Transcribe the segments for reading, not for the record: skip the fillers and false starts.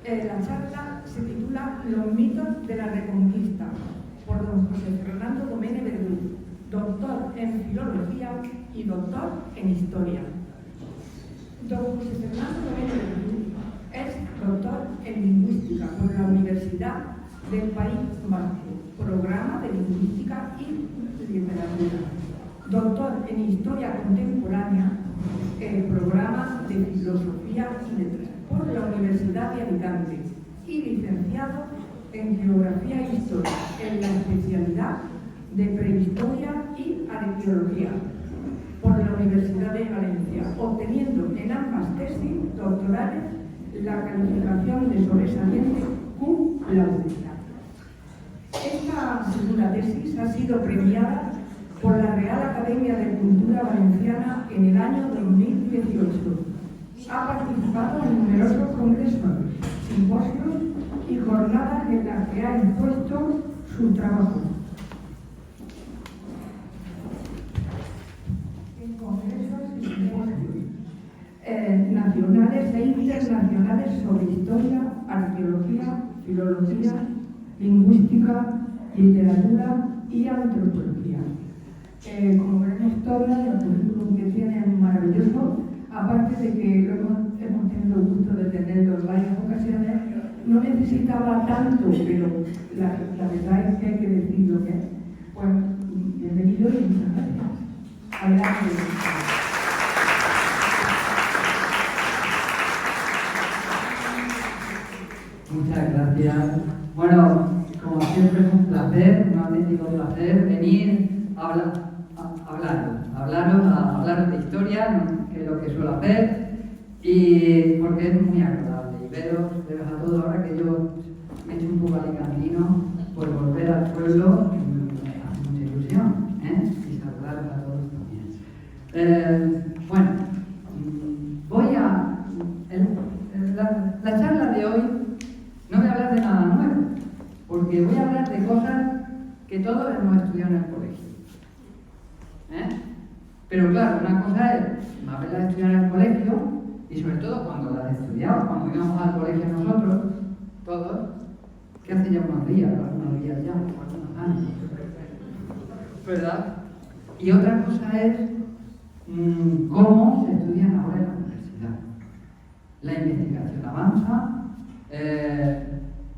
La charla se titula Los mitos de la Reconquista, por don José Fernando Domene Verdú, doctor en Filología y doctor en Historia. Don José Fernando Domene Verdú es doctor en Lingüística por la Universidad del País Vasco, programa de Lingüística y Literatura. Doctor en Historia Contemporánea, programa de Filosofía y Letras por la Universidad de Alicante y licenciado en Geografía e Historia en la especialidad de Prehistoria y Arqueología por la Universidad de Valencia, obteniendo en ambas tesis doctorales la calificación de sobresaliente cum laude. Esta segunda tesis ha sido premiada por la Real Academia de Cultura Valenciana en el año 2018. Ha participado en numerosos congresos, simposios y jornadas en las que ha expuesto su trabajo. En congresos y simposios nacionales e internacionales sobre historia, arqueología, filología, lingüística, literatura y antropología. Como veremos todas, el currículum que tiene es maravilloso, aparte de que hemos tenido el gusto de tenerlo en varias ocasiones. No necesitaba tanto, pero la verdad es que hay que decir lo que es. Pues bienvenido y muchas gracias. Adelante. Muchas gracias. Bueno, como siempre es un placer, un auténtico placer venir a hablaros de historia, que es lo que suelo hacer, y porque es muy agradable. Y veros a todos ahora que yo me he hecho un poco alicantino por volver al pueblo, me hace mucha ilusión, y saludaros a todos también. Bueno, la charla de hoy no voy a hablar de nada nuevo, porque voy a hablar de cosas que todos hemos estudiado en el colegio. Pero claro, una cosa es haberlas estudiado en el colegio, y sobre todo cuando las estudiamos, cuando íbamos al colegio nosotros, todos, que hace ya unos días ya, unos años, ¿verdad? Y otra cosa es cómo se estudian ahora en la universidad. La investigación avanza.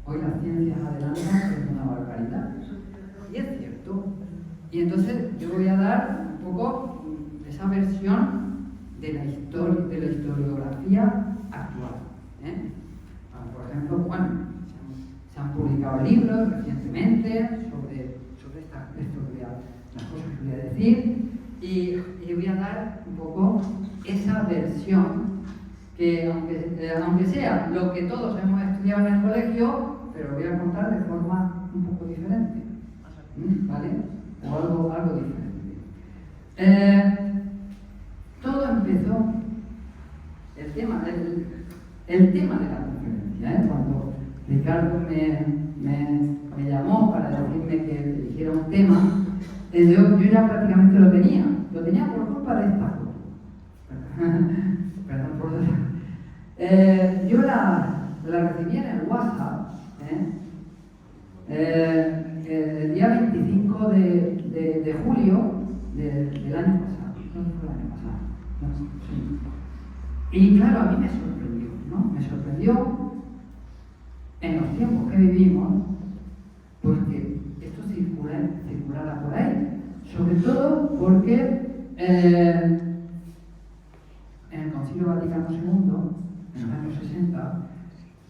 Hoy las ciencias adelantan, es una barbaridad. Y es cierto. Y entonces yo voy a dar un poco esa versión de la historiografía actual. Por ejemplo, bueno, se han publicado libros recientemente sobre las cosas que voy a decir, y voy a dar un poco esa versión que aunque sea lo que todos hemos estudiado en el colegio, pero voy a contar de forma un poco diferente, ¿vale? O algo diferente. Todo empezó, el tema de la conferencia, cuando Ricardo me llamó para decirme que eligiera un tema, yo ya prácticamente lo tenía por culpa de esta foto. Perdón por eso. Yo la recibí en el WhatsApp el día 25 de julio del año pasado. No fue el año pasado. No, sí. Y claro, a mí me sorprendió, ¿no? Me sorprendió en los tiempos que vivimos, pues que esto circulara por ahí. Sobre todo porque en el Concilio Vaticano II, en los años 60,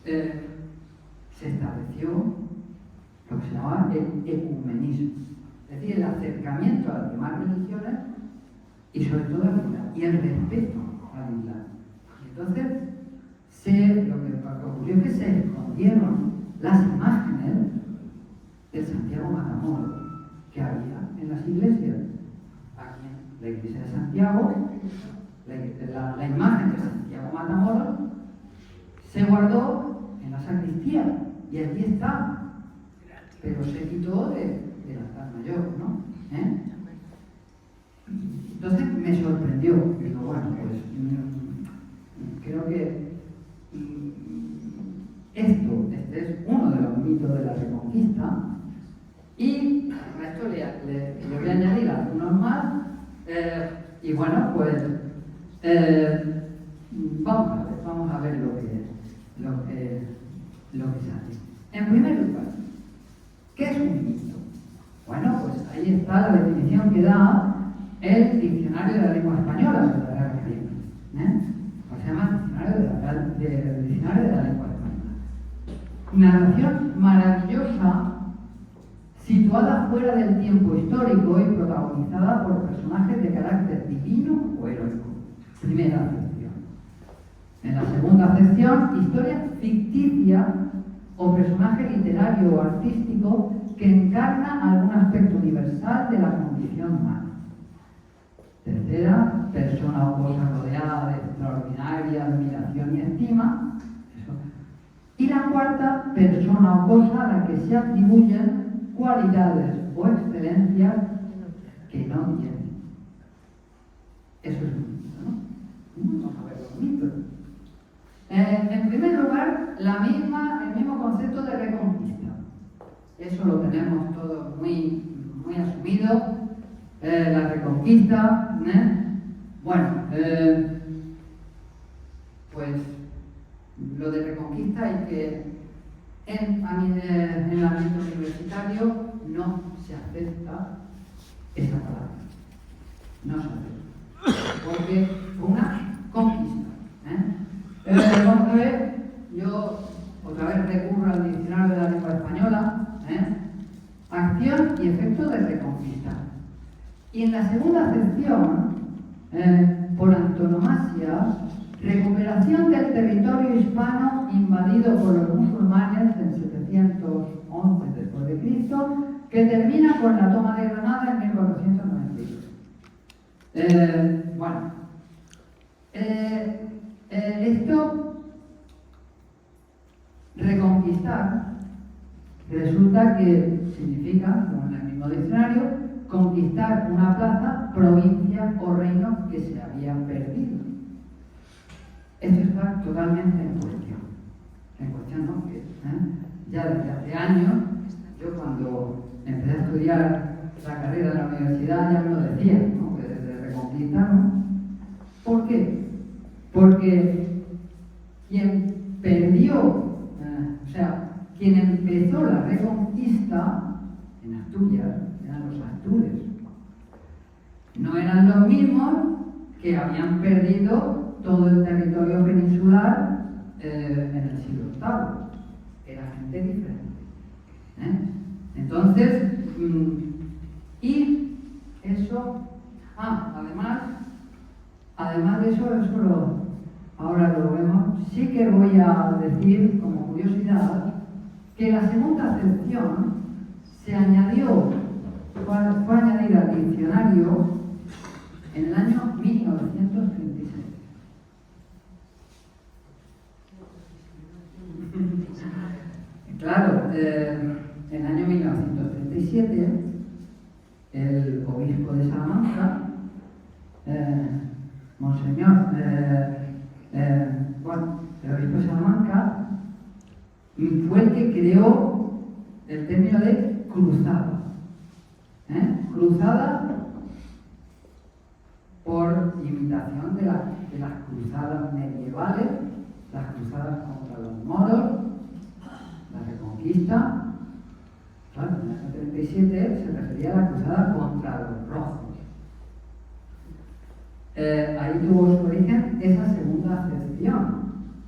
se estableció lo que se llamaba el ecumenismo, es decir, el acercamiento a las demás religiones y sobre todo a la Islam, y el respeto a la Islam. Entonces, lo que ocurrió es que se escondieron las imágenes del Santiago Matamoros que había en las iglesias. Aquí en la iglesia de Santiago, la imagen de Santiago Matamoros se guardó en la sacristía y allí está, pero se quitó del altar mayor, ¿no? Entonces me sorprendió. Digo, bueno, pues creo que mito de la Reconquista. Y a esto le voy a añadir algunos más. Y bueno, pues vamos a ver lo que sale. En primer lugar, ¿qué es un mito? Bueno, pues ahí está la definición que da el Diccionario de la Lengua Española de la Real Academia. Se llama Diccionario de la Lengua Española. Narración maravillosa situada fuera del tiempo histórico y protagonizada por personajes de carácter divino o heroico. Primera acepción. En la segunda acepción, historia ficticia o personaje literario o artístico que encarna algún aspecto universal de la condición humana. Tercera, persona o cosa rodeada de extraordinaria admiración y estima. Eso. Y la cuarta, persona o cosa a la que se atribuyen cualidades o excelencias que no tiene. Eso es un mito, ¿no? Vamos a ver los mitos. En primer lugar, el mismo concepto de reconquista. Eso lo tenemos todos muy asumido. La reconquista, bueno, pues lo de reconquista hay que en el ámbito universitario no se acepta esa palabra. No se acepta. Porque fue una conquista. Vamos a ver, yo otra vez recurro al Diccionario de la Lengua Española. Acción y efecto de reconquista. Y en la segunda acepción, por antonomasia, recuperación del territorio hispano invadido por los musulmanes en 711 después de Cristo, que termina con la toma de Granada en 1492. Esto, reconquistar, resulta que significa, como en el mismo diccionario, conquistar una plaza, provincia o reino que se había perdido. Esto está totalmente en cuestión. En cuestión, ¿no? Que, ya desde hace años, yo cuando empecé a estudiar la carrera de la universidad ya me lo decía, ¿no? Que desde reconquistar, ¿no? ¿Por qué? Porque quien perdió, quien empezó la reconquista en Asturias eran los astures. No eran los mismos que habían perdido todo el territorio peninsular en el siglo VIII. Era gente diferente. Entonces, y eso, además de eso ahora lo vemos, sí que voy a decir como curiosidad que la segunda acepción fue añadida al diccionario en el año 1936. Claro, en el año 1937 el obispo de Salamanca, Monseñor, el obispo de Salamanca fue el que creó el término de cruzada. Cruzada por imitación de las cruzadas medievales, las cruzadas contra los moros, la reconquista. Claro, en el año 37 se refería a la cruzada contra los rojos. Ahí tuvo su origen esa segunda acepción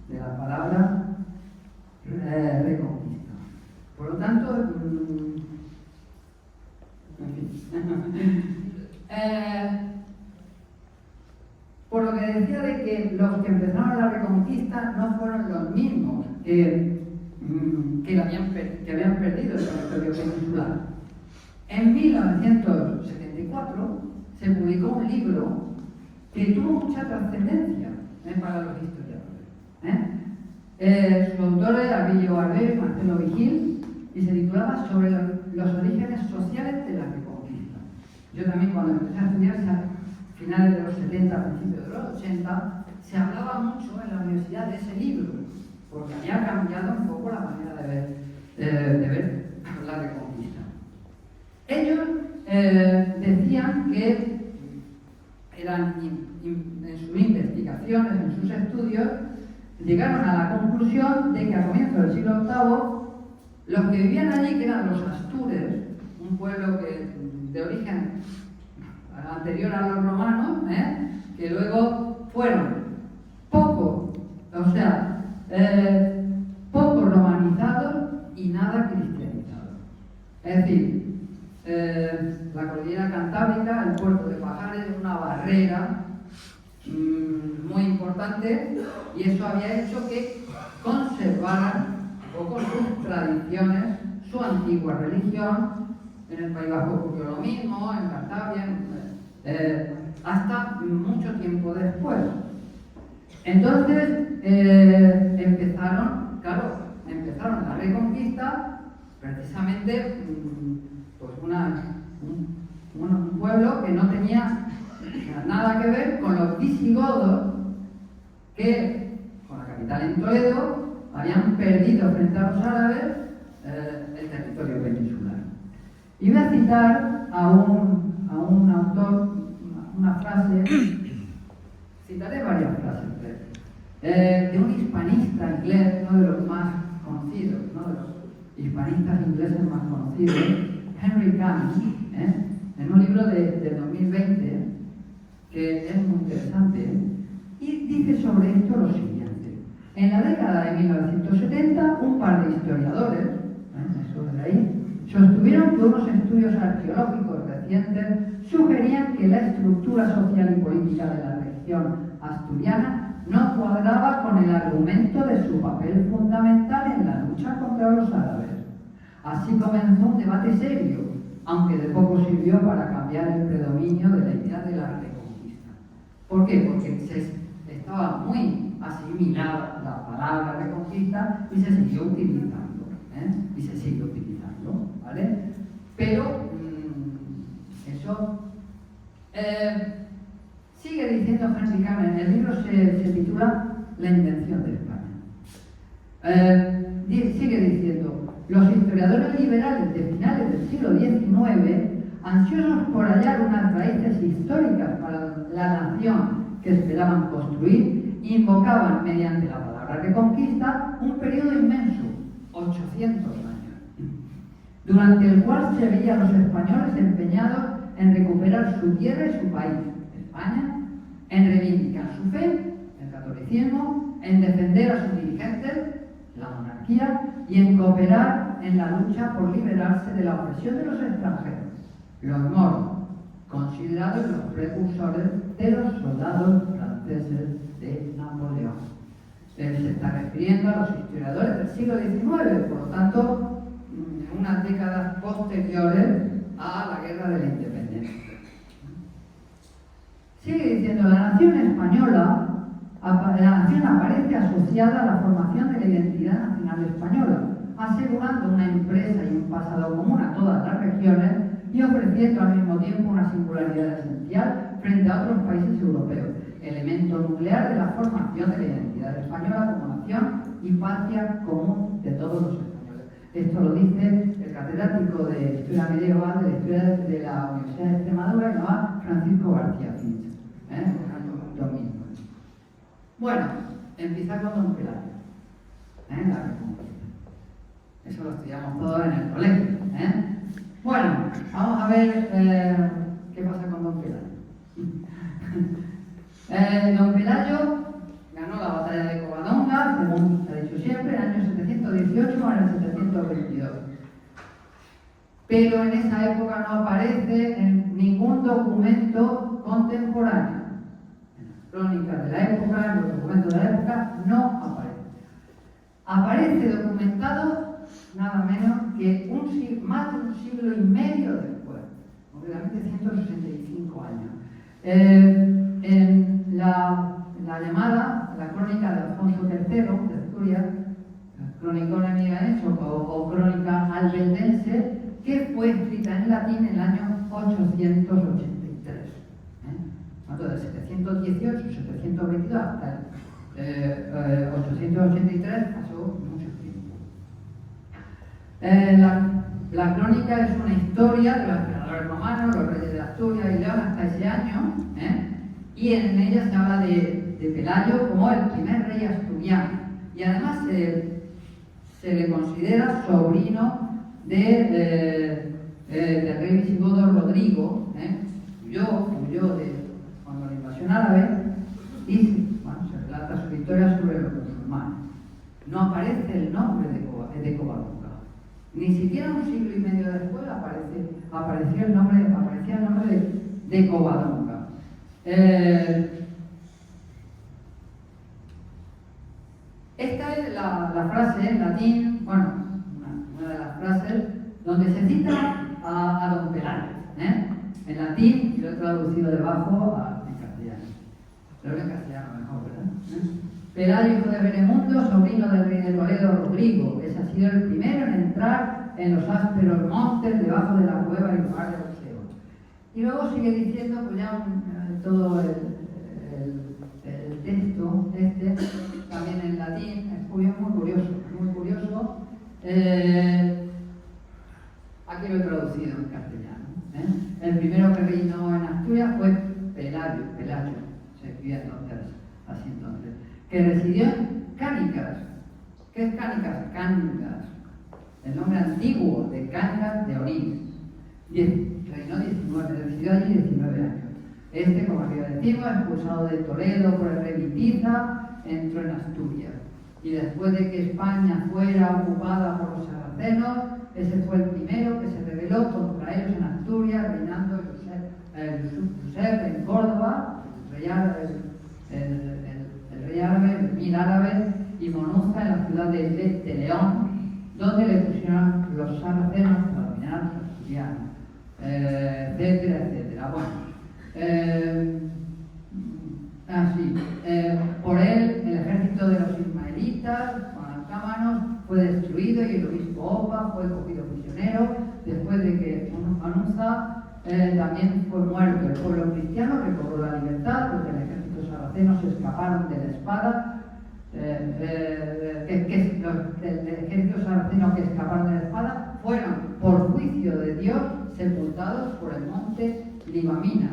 de la palabra reconquista. Por lo tanto, por lo que decía de que los que empezaron la reconquista no fueron los mismos que habían perdido el territorio peninsular. En 1974 se publicó un libro que tuvo mucha trascendencia para los historiadores. Su autor era Arbillo Barber y Marcelo Vigil, y se titulaba Sobre los orígenes sociales de la reconquista. Yo también, cuando empecé a estudiar, a finales de los 70, principios de los 80, se hablaba mucho en la universidad de ese libro, porque había cambiado un poco la manera de ver de ver la Reconquista. Ellos decían que eran en sus investigaciones, en sus estudios, llegaron a la conclusión de que a comienzos del siglo VIII los que vivían allí, que eran los astures, un pueblo de origen anterior a los romanos, que luego fueron poco romanizados y nada cristianizados. Es decir, la cordillera Cantábrica, el puerto de Pajares, una barrera muy importante, y eso había hecho que conservaran un poco sus tradiciones, su antigua religión. En el País Vasco ocurrió lo mismo, en Cantabria, hasta mucho tiempo después. Entonces empezaron la Reconquista, precisamente pues un pueblo que no tenía nada que ver con los visigodos, que con la capital en Toledo habían perdido frente a los árabes el territorio peninsular. Y voy a citar a un autor, una frase, citaré varias frases de un hispanista inglés, uno de los más conocidos, uno de los hispanistas ingleses más conocidos, Henry Cumming, en un libro de 2020, que es muy interesante, y dice sobre esto lo siguiente: en la década de 1970, un par de historiadores, eso de ahí, sostuvieron que unos estudios arqueológicos recientes sugerían que la estructura social y política de la región asturiana no cuadraba con el argumento de su papel fundamental en la lucha contra los árabes. Así comenzó un debate serio, aunque de poco sirvió para cambiar el predominio de la idea de la Reconquista. ¿Por qué? Porque estaba muy asimilada la palabra Reconquista y se siguió utilizando, y se sigue utilizando, ¿vale? Pero eso sigue diciendo Henry Cumming. El libro se titula La invención de España. Sigue diciendo: los historiadores liberales de finales del siglo XIX, ansiosos por hallar unas raíces históricas para la nación que esperaban construir, invocaban mediante la palabra Reconquista un periodo inmenso, 800 años, durante el cual se veían los españoles empeñados en recuperar su tierra y su país, España, en reivindicar su fe, el catolicismo, en defender a sus dirigentes, la monarquía, y en cooperar en la lucha por liberarse de la opresión de los extranjeros, los moros, considerados los precursores de los soldados franceses de Napoleón. Se está refiriendo a los historiadores del siglo XIX, por lo tanto, unas décadas posteriores a la Guerra de la Independencia. Sigue diciendo: la nación española, la nación aparece asociada a la formación de la identidad nacional española, asegurando una empresa y un pasado común a todas las regiones y ofreciendo al mismo tiempo una singularidad esencial frente a otros países europeos, elemento nuclear de la formación de la identidad española como nación y patria común de todos los españoles. Esto lo dice el catedrático de Historia Medieval de la Historia de la Universidad de Extremadura, que se llama Francisco García Finch, en el año 2009. Bueno, empieza con Don Pelayo, la Reconquista. Eso lo estudiamos todos en el colegio. Bueno, vamos a ver qué pasa con Don Pelayo. Don Pelayo ganó la batalla de Covadonga, según se ha dicho siempre, en el año 718 o en el 722. Pero en esa época no aparece en ningún documento contemporáneo. En las crónicas de la época, en los documentos de la época, no aparece. Aparece documentado nada menos que más de un siglo y medio después, concretamente 165 años. En la llamada, la crónica de Alfonso III de Asturias, la crónica unamigaense o crónica albeldense, que fue escrita en latín en el año 883. Entonces, 718, 722 hasta el 883 pasó mucho tiempo. La crónica es una historia de los emperadores romanos, los reyes de Asturias y León hasta ese año, y en ella se habla de Pelayo como el primer rey asturiano. Y además se le considera sobrino del rey visigodo Rodrigo, huyó de cuando la invasión árabe, y se relata su victoria sobre los musulmanes. No aparece el nombre de Covadonga. Ni siquiera un siglo y medio después aparecía el nombre de Covadonga. Esta es la frase en latín, una de las frases donde se cita a don Pelayo, en latín, y lo he traducido debajo en castellano. Creo que en castellano mejor, ¿verdad? Pelayo, hijo de Benemundo, sobrino del rey de Toledo, Rodrigo. Ese ha sido el primero en entrar en los ásperos montes debajo de la cueva y lugar de boxeo. Y luego sigue diciendo, pues ya todo el texto, también en latín, es muy curioso. Aquí lo he traducido en castellano. El primero que reinó en Asturias fue Pelayo, se escribía así entonces, que residió en Cánicas. ¿Qué es Cánicas? Cangas, el nombre antiguo de Cangas de Orís. Residió allí 19 años. Como arriba decimos, expulsado de Toledo por el rey Vitiza, entró en Asturias. Y después de que España fuera ocupada por los sarracenos, ese fue el primero que se rebeló contra ellos en Asturias, reinando Josep en Córdoba, el rey árabe, el emir árabe, y Monuza en la ciudad de León, donde le pusieron los sarracenos para dominar a los asturianos, etcétera. Por él, el ejército de los ismaelitas, alcámanos, fue destruido y el obispo Opa fue cogido prisionero después de que Monuza también fue muerto. El pueblo cristiano recobró la libertad porque el ejército sarraceno se escaparon de la espada. El ejército sarraceno que escaparon de la espada fueron, por juicio de Dios, sepultados por el monte Líbana,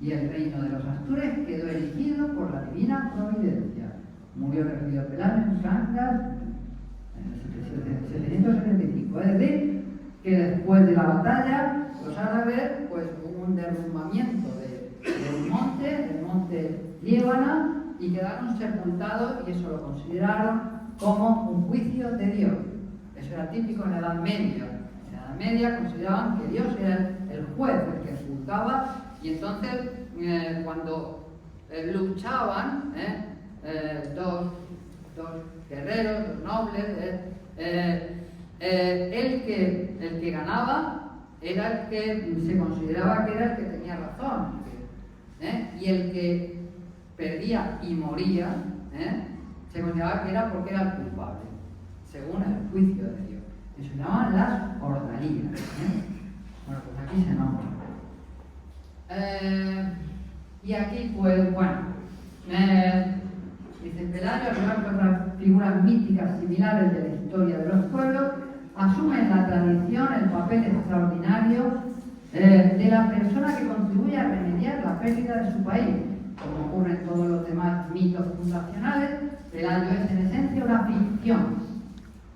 y el reino de los Astures quedó erigido por la divina providencia. Murió Regido Pelayo en Cangas en 775. Es decir, que después de la batalla, los árabes, pues hubo un derrumbamiento del monte Líbana, y quedaron sepultados, y eso lo consideraron como un juicio de Dios. Eso era típico en la Edad Media. En la Edad Media consideraban que Dios era el juez, el que juzgaba, y entonces cuando luchaban dos guerreros, dos nobles, el que ganaba era el que se consideraba que era el que tenía razón, y el que perdía y moría, se consideraba que era porque era el culpable, según el juicio de Dios. Eso se llamaban las ordalías. Bueno, pues aquí se nombra. Y aquí, pues, dice Pelayo, al igual que otras figuras míticas similares de la historia de los pueblos, asume en la tradición el papel extraordinario de la persona que contribuye a remediar la pérdida de su país. Como ocurre en todos los demás mitos fundacionales, Pelayo es en esencia una ficción,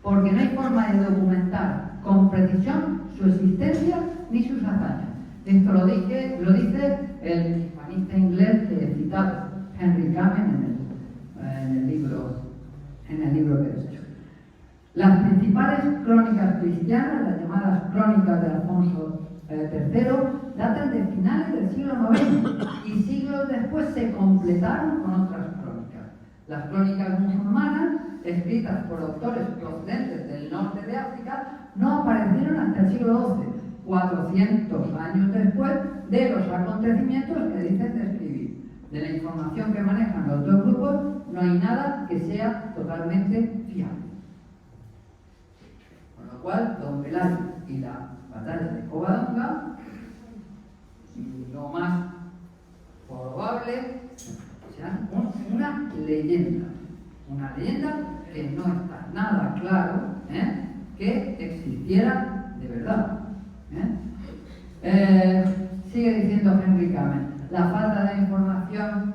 porque no hay forma de documentar con precisión su existencia ni sus hazañas. Esto lo dice el hispanista inglés que he citado, Henry Kamen, en el libro que he hecho. Las principales crónicas cristianas, las llamadas crónicas de Alfonso III, datan de finales del siglo IX y siglos después se completaron con otras crónicas. Las crónicas musulmanas, escritas por autores procedentes del norte de África, no aparecieron hasta el siglo XII, 400 años después de los acontecimientos que dicen describir. De la información que manejan los dos grupos, no hay nada que sea totalmente fiable. Con lo cual, don Pelayo y la batalla de Covadonga, lo más probable, serán una leyenda que no está nada claro, que existiera de verdad. Sigue diciendo Henry Kamen, la falta de información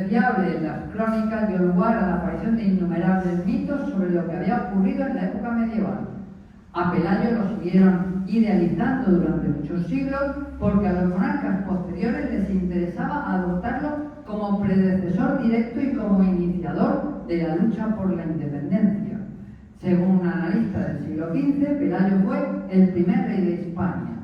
fiable en las crónicas dio lugar a la aparición de innumerables mitos sobre lo que había ocurrido en la época medieval. A Pelayo lo siguieron idealizando durante muchos siglos porque a los monarcas posteriores les interesaba adoptarlo como predecesor directo y como iniciador de la lucha por la independencia. Según un analista del siglo XV, Pelayo fue el primer rey de España,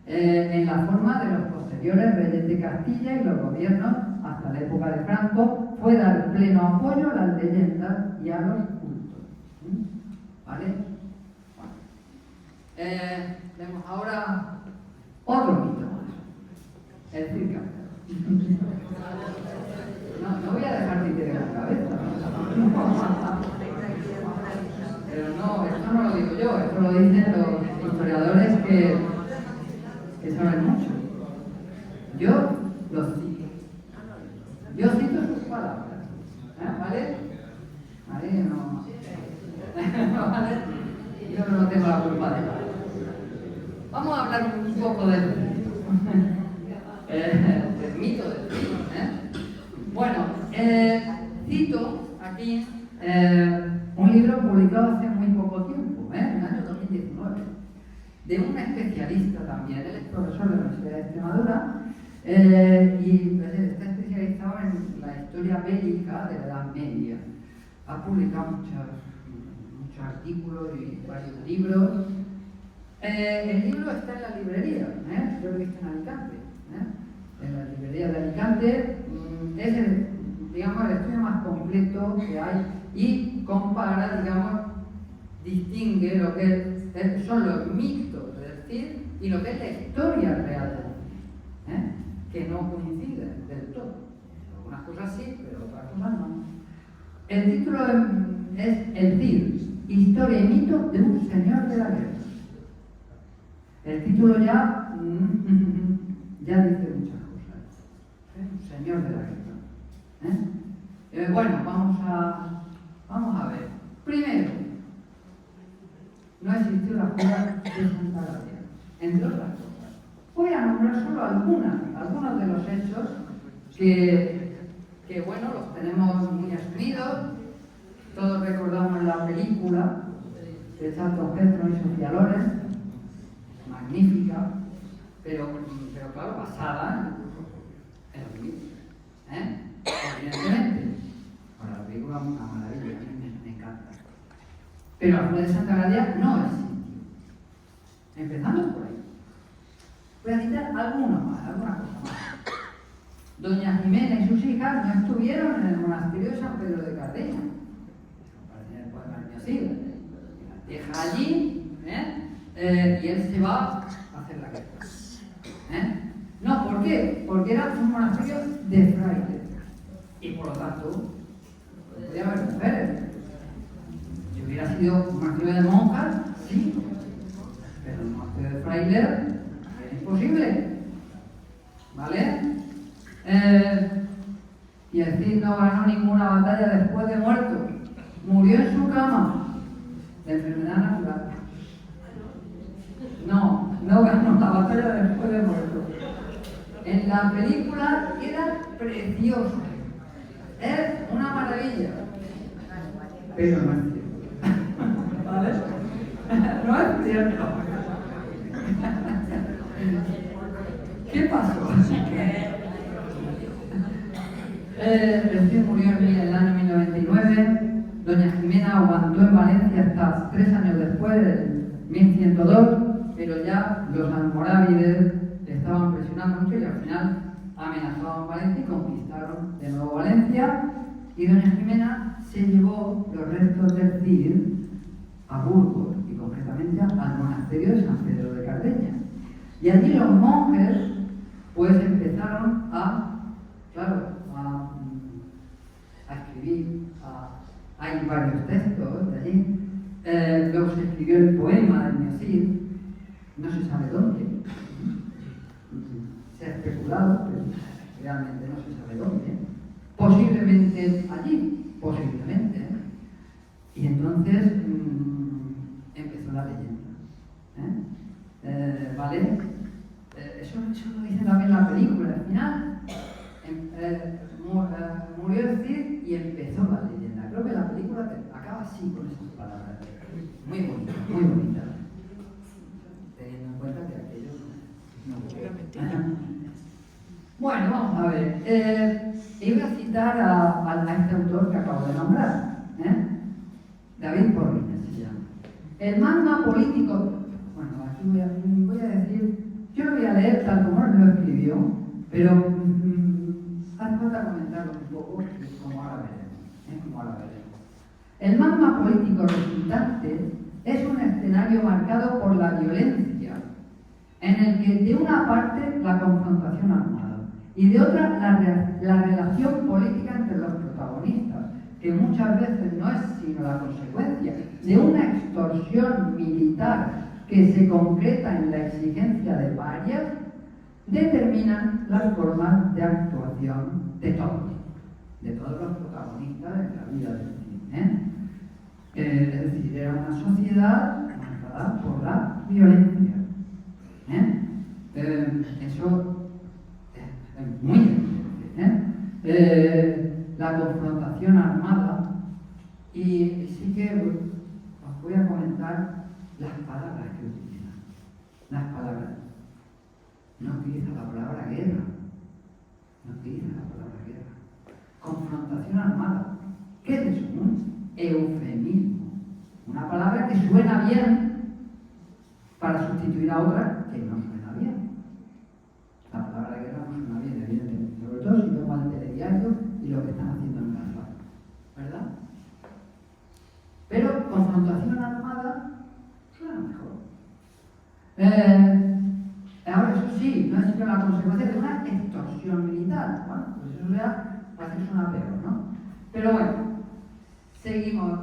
en la forma de los posteriores reyes de Castilla, y los gobiernos hasta la época de Franco fue dar pleno apoyo a las leyendas y a los cultos. ¿Vale? Vemos ahora otro mito más, el circo. No voy a dejar títere en la cabeza. Pero no, esto no lo digo yo, esto lo dicen los historiadores que saben mucho. Yo los cito. Yo cito sus palabras. ¿Vale? ¿Vale? No. ¿Vale? Yo no tengo la culpa de nada. Vamos a hablar un poco del mito del cine. Bueno, cito aquí un libro publicado hace muy poco tiempo, en el año 2019, de un especialista también. Él es profesor de la Universidad de Extremadura y está especializado en la historia bélica de la Edad Media. Ha publicado muchos artículos y varios libros. El libro está en la librería, yo lo he visto en Alicante. En la librería de Alicante es el estudio más completo que hay y compara, distingue lo que son los mitos del Cid y lo que es la historia real del Cid, que no coinciden del todo. Algunas cosas sí, pero otras cosas no. El título es El Cid, historia y mito de un señor de la guerra. El título ya dice muchas cosas. Un señor de la guerra. Bueno, vamos a ver. Primero, no existió la jura de Santa Gracia, entre otras cosas. Voy a nombrar solo algunos de los hechos que los tenemos muy asumidos. Todos recordamos la película de Charlton Heston y Sofía Loren, magnífica, pero claro, basada en los mitos. Evidentemente. Bueno, la película es una maravilla, a mí me encanta. Pero la jura de Santa Gracia no existió. Empezamos por ahí. Voy a citar alguna cosa más. Doña Jimena y sus hijas no estuvieron en el monasterio de San Pedro de Cardeña. Aparece en el poema del Miocid. La deja allí, y él se va a hacer la guerra. No, ¿por qué? Porque era un monasterio de frailes. Y por lo tanto, no podía haber mujeres. Si hubiera sido un monasterio de monjas, sí. Pero un monasterio de frailes era imposible. ¿Vale? Y el Cid no ganó ninguna batalla después de muerto. Murió en su cama de enfermedad natural. No ganó la batalla después de muerto. En la película era precioso. Es una maravilla. Pero no es cierto. ¿Vale? No es cierto. ¿Qué pasó? El Cid murió en el año 1099. Doña Jimena aguantó en Valencia hasta 3 años después, en 1102, pero ya los almorávides estaban presionando mucho y al final amenazaban Valencia y conquistaron de nuevo Valencia. Y Doña Jimena se llevó los restos del Cid a Burgos y concretamente al monasterio de San Pedro de Cardeña. Y allí los monjes pues empezaron a escribir, hay varios textos de allí. Luego se escribió el poema del Miocid, no se sabe dónde. Se ha especulado, pero realmente no se sabe dónde. Posiblemente allí, posiblemente. Y entonces empezó atacaba así con esas palabras. Muy bonita, muy bonita. Teniendo en cuenta que aquello no. Bueno, vamos a ver. Y voy a citar a este autor que acabo de nombrar, David Porrines se llama. El magma político. Bueno, aquí voy a decir, yo lo voy a leer tal como él lo escribió, pero hace falta comentarlo un poco, como ahora veremos. El magma político resultante es un escenario marcado por la violencia, en el que de una parte la confrontación armada y de otra la relación política entre los protagonistas, que muchas veces no es sino la consecuencia de una extorsión militar que se concreta en la exigencia de varias, determinan las formas de actuación de todos los protagonistas en la vida del cine. Es decir, era una sociedad marcada por la violencia. Eso es muy evidente. La confrontación armada, y sí que os voy a comentar las palabras que utiliza. Las palabras. No utiliza la palabra guerra. Confrontación armada. ¿Qué es eso? Un eufemismo. Una palabra que suena bien para sustituir a otra que no suena bien. La palabra guerra no suena bien, evidentemente. Sobre todo si tomo el telediario y lo que están haciendo en Gaza. ¿Verdad? Pero confrontación armada suena mejor. Ahora, eso sí, no es sino la consecuencia de una extorsión militar. Bueno, pues eso ya parece que suena peor, ¿no? Pero bueno, seguimos.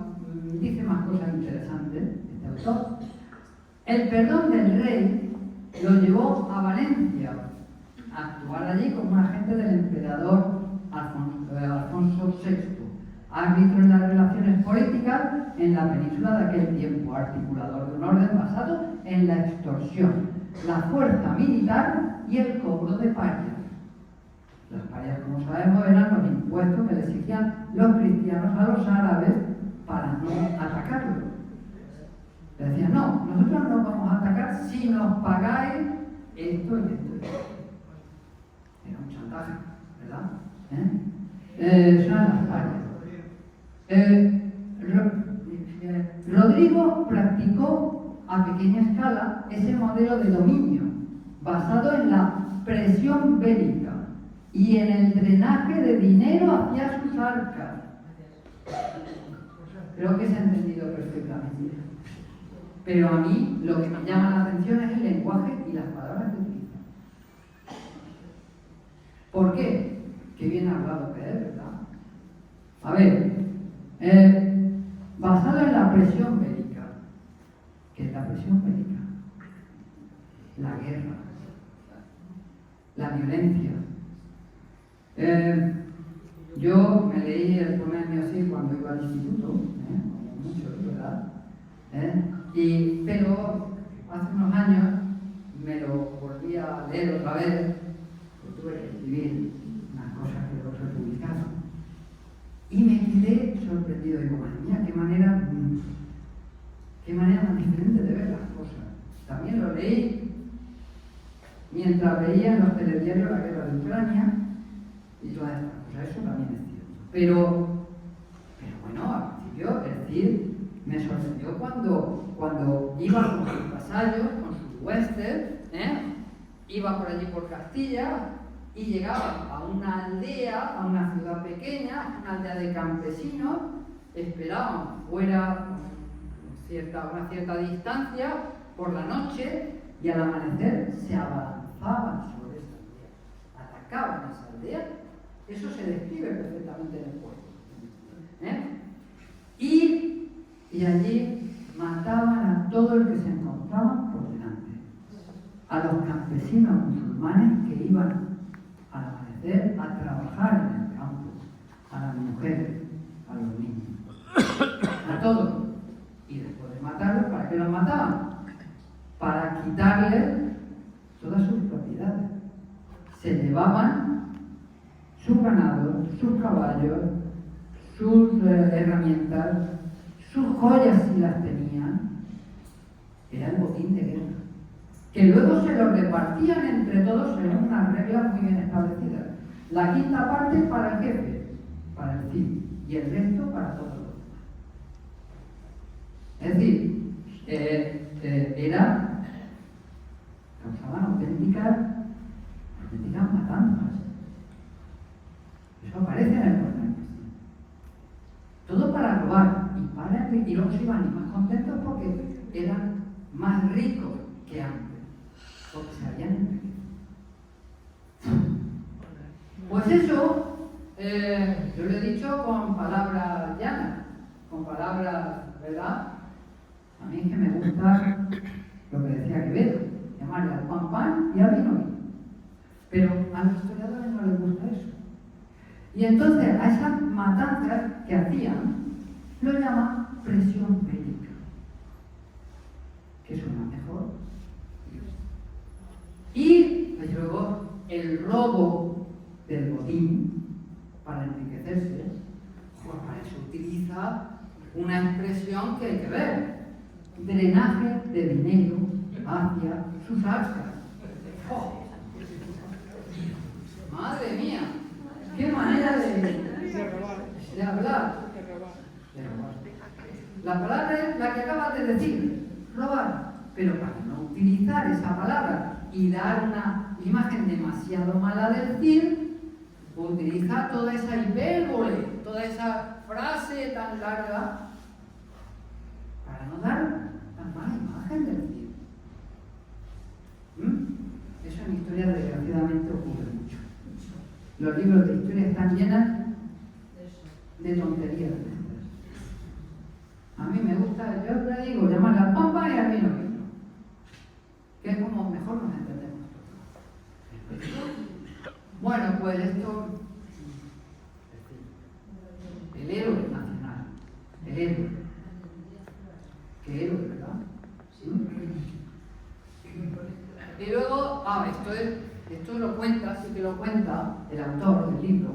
Dice más cosas interesantes este autor. El perdón del rey lo llevó a Valencia a actuar allí como un agente del emperador Alfonso VI, árbitro en las relaciones políticas en la península de aquel tiempo, articulador de un orden basado en la extorsión, la fuerza militar y el cobro de parias. Las parias, como sabemos, eran los impuestos que le exigían los cristianos a los árabes para no atacarlos. Le decían, no, nosotros no vamos a atacar si nos pagáis esto y esto y esto. Era un chantaje, ¿verdad? Son las parias. Rodrigo practicó a pequeña escala ese modelo de dominio basado en la presión bélica y en el drenaje de dinero hacia sus arcas. Creo que se ha entendido perfectamente. Pero a mí lo que me llama la atención es el lenguaje y las palabras que utiliza. ¿Por qué? Qué bien hablado que es, ¿verdad? A ver, basado en la presión bélica. ¿Qué es la presión bélica? La guerra, la violencia. Yo me leí el poemio así cuando iba al instituto, como muchos, ¿verdad? Pero hace unos años me lo volví a leer otra vez, porque tuve que escribir unas cosas que los republicanos, y me quedé sorprendido. Digo, madre mía, qué manera más diferente de ver las cosas. También lo leí mientras veía en los telediarios la guerra de Ucrania y todas estas cosas. Eso también es cierto. Pero bueno, al principio, es decir, me sorprendió cuando iba con sus vasallos, con sus huestes, iba por allí por Castilla y llegaba a una aldea, a una ciudad pequeña, una aldea de campesinos, esperaban fuera una cierta distancia por la noche y al amanecer se abalanzaban sobre esa aldea, atacaban esa aldea. Eso se describe perfectamente en el pueblo. Y allí mataban a todo el que se encontraban por delante. A los campesinos musulmanes que iban al amanecer a trabajar en el campo, a las mujeres, a los niños, a todos. Y después de matarlos, ¿para qué los mataban? Para quitarles todas sus propiedades. Se llevaban sus ganados, sus caballos, sus herramientas, sus joyas si las tenían, era el botín de guerra, que luego se lo repartían entre todos según unas reglas muy bien establecidas. La quinta parte para el jefe, para el cid, y el resto para todos los demás. Es decir, causaban auténticas matanzas. Eso aparece en el Corán. Todo para robar y luego se iban más contentos porque eran más ricos que antes, porque se habían enriquecido. Pues eso, yo lo he dicho con palabras llanas, con palabras, ¿verdad? A mí es que me gusta lo que decía Quevedo, llamarle al pan pan y al vino vino. Pero a los historiadores no les gusta eso. Y entonces a esas matanzas que hacían, lo llaman presión bélica, que suena mejor. Y luego el robo del botín para enriquecerse, pues para eso utiliza una expresión que hay que ver: drenaje de dinero hacia sus arcas. ¡Oh! ¡Madre mía! ¡Qué manera de hablar! La palabra es la que acabas de decir, robar. Pero para no utilizar esa palabra y dar una imagen demasiado mala del Cid, utiliza toda esa hipérbole, toda esa frase tan larga para no dar tan mala imagen del Cid. Eso en historia desgraciadamente ocurre mucho. Los libros de historia están llenos de tonterías. A mí me gusta, yo le digo, llamar al pampa y al vino vino, que es como mejor nos entendemos. Bueno, pues esto, el héroe nacional, el héroe. ¿Qué héroe, verdad? ¿Sí? Y luego, esto lo cuenta, sí que lo cuenta el autor del libro.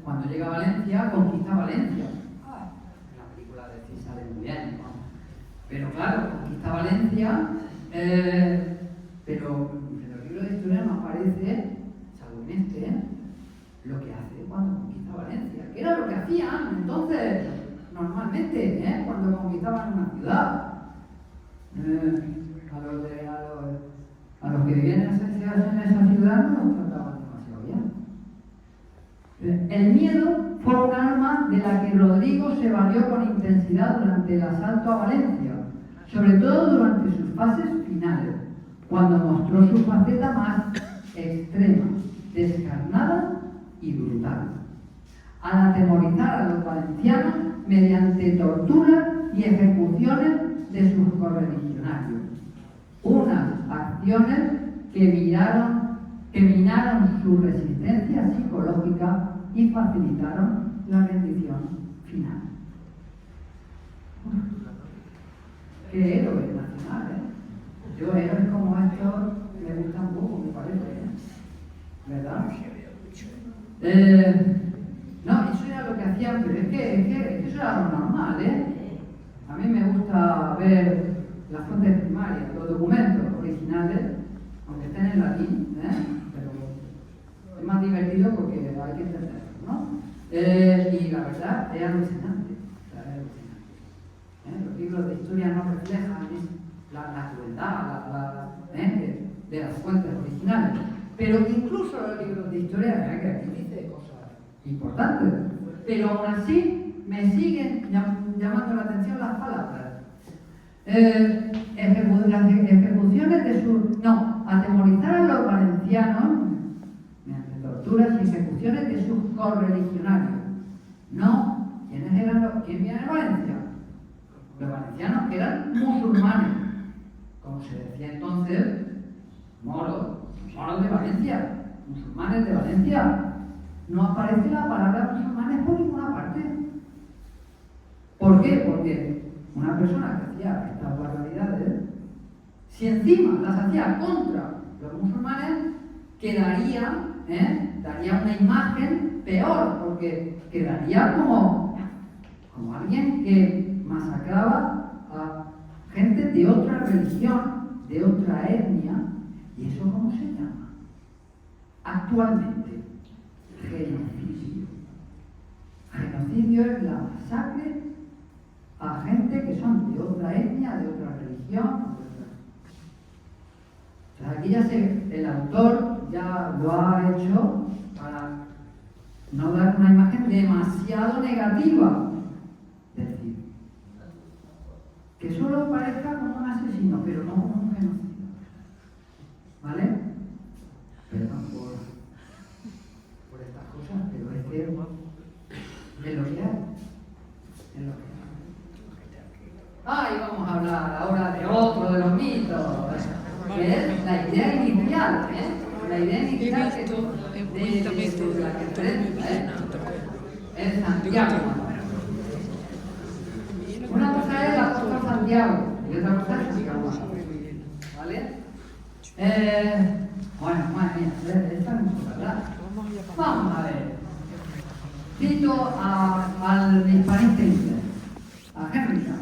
Cuando llega a Valencia, conquista Valencia. La película de Cid sale muy bien, ¿no? Pero claro, conquista Valencia, pero en los libros de historia no aparece, salvo en este, lo que hace cuando conquista Valencia, que era lo que hacían entonces, normalmente, cuando conquistaban una ciudad. A los que vivían en esa ciudad no los trataban demasiado bien. El miedo fue un arma de la que Rodrigo se valió con intensidad durante el asalto a Valencia, sobre todo durante sus fases finales, cuando mostró su faceta más extrema, descarnada y brutal, al atemorizar a los valencianos mediante torturas y ejecuciones de sus correligionarios. Unas acciones que minaron su resistencia psicológica y facilitaron la rendición final. ¡Qué héroe nacional, Yo héroes como estos me gustan poco, me parece, ¿verdad? No, eso era lo que hacían, pero es que eso era lo normal, A mí me gusta ver las fuentes primarias, los documentos originales, aunque estén en latín, pero es más divertido porque hay que entenderlo, ¿no? Y la verdad es alucinante, Los libros de historia no reflejan la crueldad de las fuentes originales, pero incluso los libros de historia, que aquí dice cosas importantes, pero aún así me siguen llamando la atención las palabras. Atemorizar a los valencianos mediante torturas y ejecuciones de sus correligionarios. No, ¿quién viene de Valencia? Los valencianos que eran musulmanes, como se decía entonces, moros de Valencia, musulmanes de Valencia. No aparece la palabra musulmanes por ninguna parte. ¿Por qué? Porque una persona que hacía estas barbaridades, si encima las hacía contra los musulmanes, daría una imagen peor, porque quedaría como como alguien que masacraba a gente de otra religión, de otra etnia. ¿Y eso cómo se llama? Actualmente, genocidio. Genocidio es la masacre a gente que son de otra etnia, de otra religión. Entonces aquí el autor ya lo ha hecho para no dar una imagen demasiado negativa. Es decir, que solo parezca como un asesino, pero no como un genocidio. ¿Vale? Perdón por estas cosas, pero es que es lo que hay. Es lo que hay. Y vamos a hablar ahora de otro de los mitos, que es la idea inicial, la idea inicial de la referencia, es Santiago. Una cosa es el apóstol Santiago y otra cosa es Santiago. ¿Vale? Bueno, madre mía, esta no es verdad. Vamos a ver. Cito al hispanista inglés, a Henry James.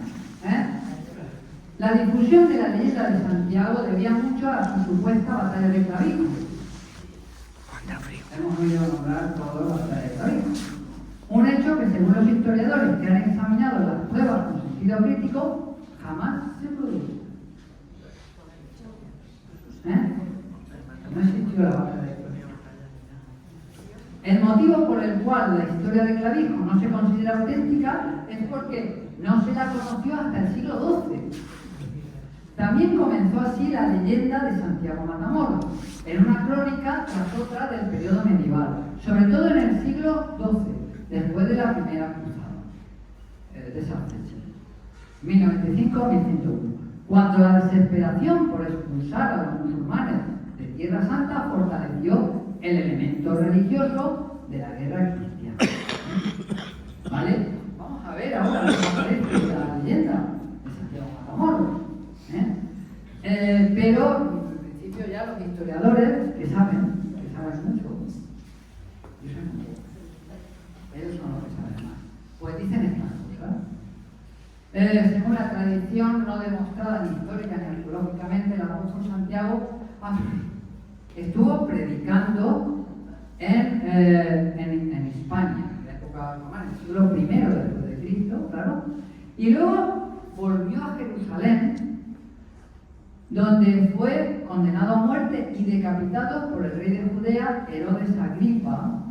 La difusión de la leyenda de Santiago debía mucho a su supuesta batalla de Clavijo. Hemos oído nombrar todo la batalla de Clavijo. Un hecho que, según los historiadores que han examinado las pruebas con sentido crítico, jamás se produjo. No existió la batalla de Clavijo. El motivo por el cual la historia de Clavijo no se considera auténtica es porque no se la conoció hasta el siglo XII. También comenzó así la leyenda de Santiago Matamoros, en una crónica tras otra del periodo medieval, sobre todo en el siglo XII, después de la primera cruzada, de esa fecha, 1095-1101, cuando la desesperación por expulsar a los musulmanes de Tierra Santa fortaleció el elemento religioso de la guerra cristiana. ¿Vale? Vamos a ver ahora lo que aparece de la leyenda de Santiago Matamoros. Pero en principio ya los historiadores que saben mucho, ellos son los que saben más, pues dicen estas cosas. Según la tradición no demostrada ni histórica ni arqueológicamente, el apóstol Santiago estuvo predicando en España, en la época romana, en el siglo I después de Cristo, claro, y luego volvió a Jerusalén, donde fue condenado a muerte y decapitado por el rey de Judea, Herodes Agripa,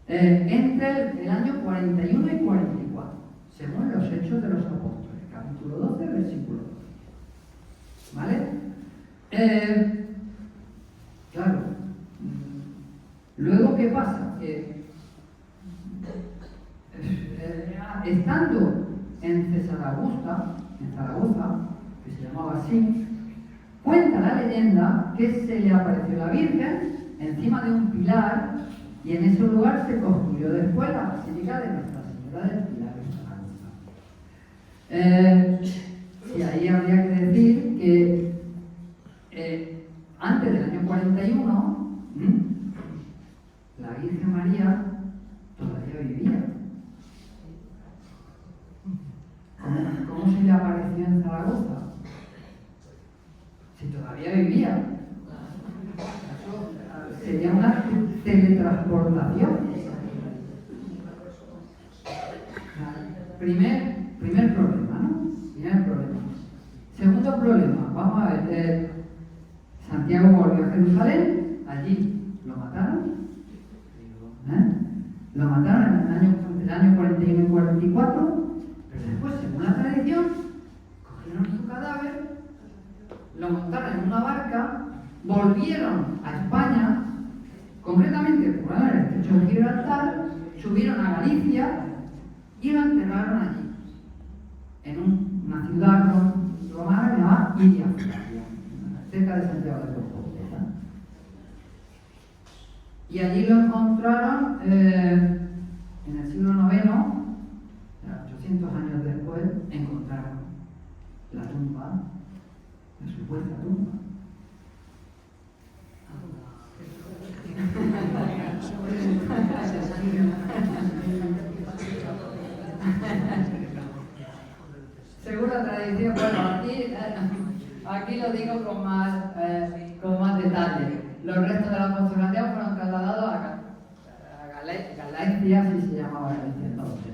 entre el año 41 y 44, según los Hechos de los Apóstoles, capítulo 12, versículo 2. ¿Vale? Claro. Luego, ¿qué pasa? Estando en Zaragoza, que se llamaba así, cuenta la leyenda que se le apareció la Virgen encima de un pilar y en ese lugar se construyó después la Basílica de Nuestra Señora del Pilar de Zaragoza. Y ahí habría que decir que antes del año 41 la Virgen María todavía vivía. ¿Cómo se le apareció en Zaragoza? Si todavía vivía. Eso sería una teletransportación. Primer problema, ¿no? Primer problema. Segundo problema, vamos a ver. Santiago volvió a Jerusalén, allí lo mataron. Lo mataron en el año 41 y 44, pero después, según la tradición, cogieron su cadáver, lo montaron en una barca, volvieron a España, concretamente por el estrecho de Gibraltar, subieron a Galicia y lo enterraron allí, en una ciudad romana llamada Iria, cerca de Santiago de Compostela. Y allí lo encontraron en el siglo IX, 800 años después, encontraron la tumba, la supuesta tumba. Según la tradición, bueno, aquí lo digo con más detalle. Los restos del apóstol Santiago fueron trasladados a Galacia, así se llamaba Galicia entonces,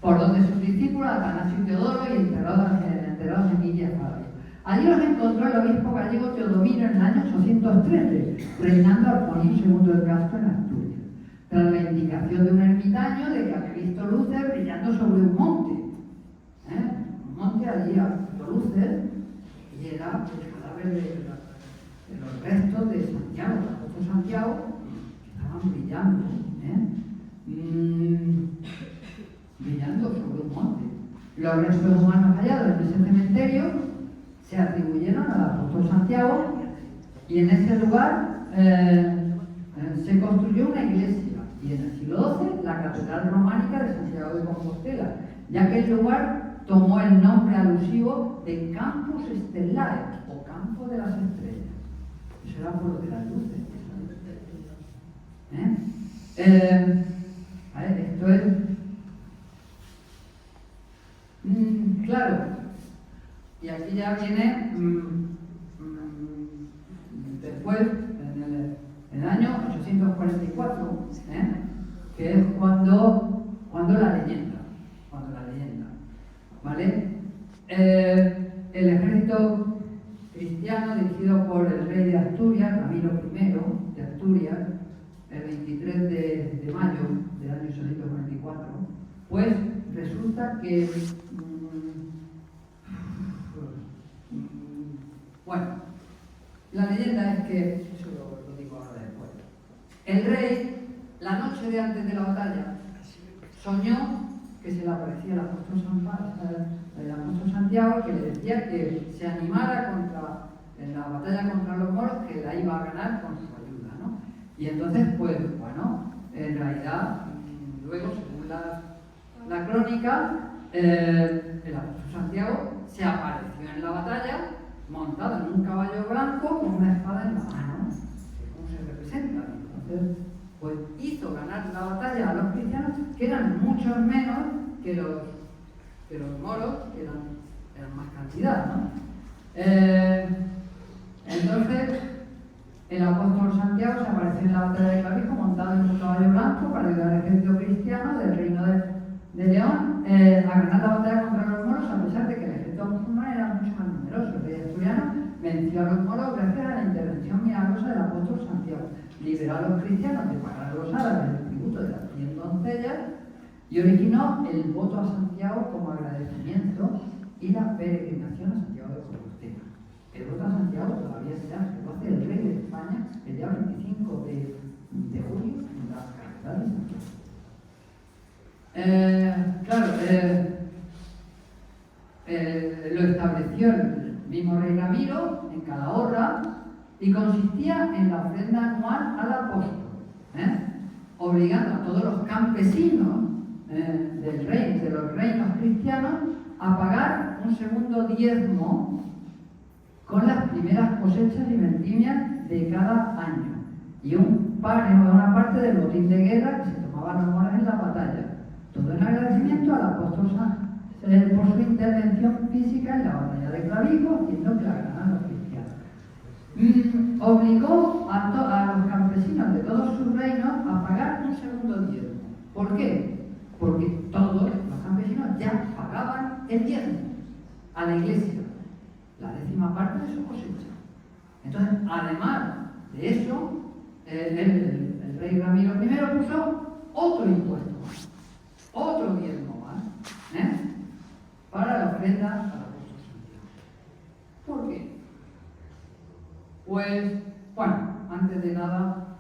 por donde sus discípulos, Atanasio y Teodoro, y enterrados en Illa Fabio. Allí los encontró el obispo gallego Teodomiro en el año 813, reinando Alfonso II el Casto en Asturias, tras la indicación de un ermitaño de que había visto luces brillando sobre un monte. Un monte allí ha visto luces, y era el cadáver de los restos de Santiago, del apóstol Santiago, que estaban brillando, brillando sobre un monte. Los restos humanos hallados en ese cementerio se atribuyeron al apóstol Santiago, y en ese lugar se construyó una iglesia, y en el siglo XII la catedral románica de Santiago de Compostela, ya que el lugar tomó el nombre alusivo de Campus Stellae, o Campo de las Estrellas. Eso era por lo de las luces. Esto es... claro, y aquí ya viene después, en el año 844, que es cuando la leyenda, ¿vale? El ejército cristiano dirigido por el rey de Asturias, Ramiro I de Asturias, el 23 de mayo del año 844, pues resulta que bueno, la leyenda es que, eso lo digo ahora después, el rey, la noche de antes de la batalla, soñó que se le aparecía el apóstol Santiago, que le decía que se animara en la batalla contra los moros, que la iba a ganar con su ayuda, ¿no? Y entonces, pues, bueno, en realidad, luego, según la crónica, el apóstol Santiago se apareció en la batalla montado en un caballo blanco con una espada en la mano, que es como se representa. Entonces, pues hizo ganar la batalla a los cristianos, que eran muchos menos que los moros, que eran más cantidad, ¿no? Entonces, el apóstol Santiago se apareció en la batalla de Clavijo montado en un caballo blanco para ayudar al ejército cristiano del reino de León a ganar la batalla contra los moros, a pesar de que el ejército musulmán era mucho más numeroso. El rey asturiano venció a los moros gracias a la intervención milagrosa del apóstol Santiago. Liberó a los cristianos de pagar a los árabes el tributo de las 100 doncellas y originó el voto a Santiago como agradecimiento y la peregrinación a Santiago de Compostela. El voto a Santiago todavía se hace, lo hace el rey de España el día 25 de julio en la catedral de Santiago. Lo estableció el mismo rey Ramiro en Calahorra y consistía en la ofrenda anual al apóstol, obligando a todos los campesinos de los reinos cristianos a pagar un segundo diezmo con las primeras cosechas y vendimias de cada año y una parte del botín de guerra que se tomaban los moros en la batalla. Todo en agradecimiento al apóstol por su intervención física en la batalla de Clavijo, haciendo que la ganaran los cristianos. Obligó a los campesinos de todos sus reinos a pagar un segundo diezmo. ¿Por qué? Porque todos los campesinos ya pagaban el diezmo a la iglesia, la 10ª parte de su cosecha. Entonces, además de eso, el rey Ramiro I puso otro impuesto más, otro diezmo más, para la ofrenda al apóstol Santiago. ¿Por qué? Pues, bueno, antes de nada,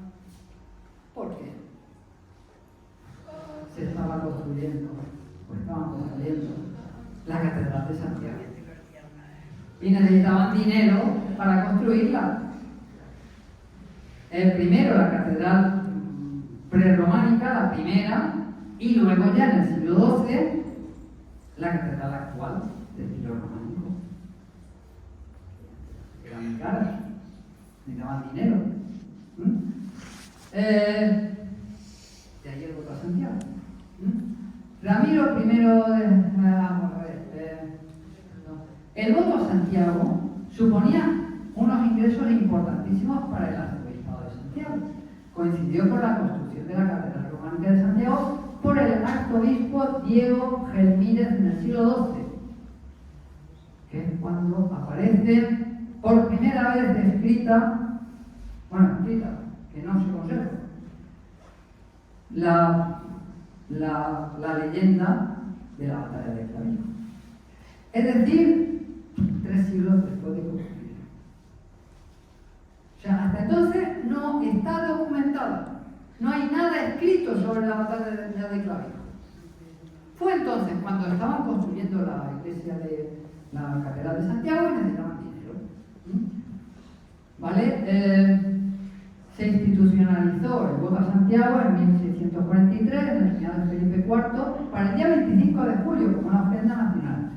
¿por qué? Se estaba construyendo, o estaban construyendo, la catedral de Santiago. Y necesitaban dinero para construirla. Primero la catedral prerrománica, la primera, y luego ya en el siglo XII la catedral actual del estilo románico. Eran muy caras, necesitaban dinero. De ahí el voto a Santiago. Ramiro I el voto a Santiago suponía unos ingresos importantísimos para el arzobispado de Santiago. Coincidió con la construcción de la Catedral Románica de Santiago por el arzobispo Diego Gelmírez en el siglo XII, que es cuando aparece por primera vez escrita, que no se conserva, la leyenda de la batalla de Clavijo. Es decir, 3 siglos después de concluir. O sea, hasta entonces no está documentado, no hay nada escrito sobre la batalla de Clavijo. Fue entonces cuando estaban construyendo la iglesia de la Catedral de Santiago y necesitaban dinero. ¿Vale? Se institucionalizó el voto a Santiago en 1643 en el reinado de Felipe IV para el día 25 de julio como una ofrenda nacional.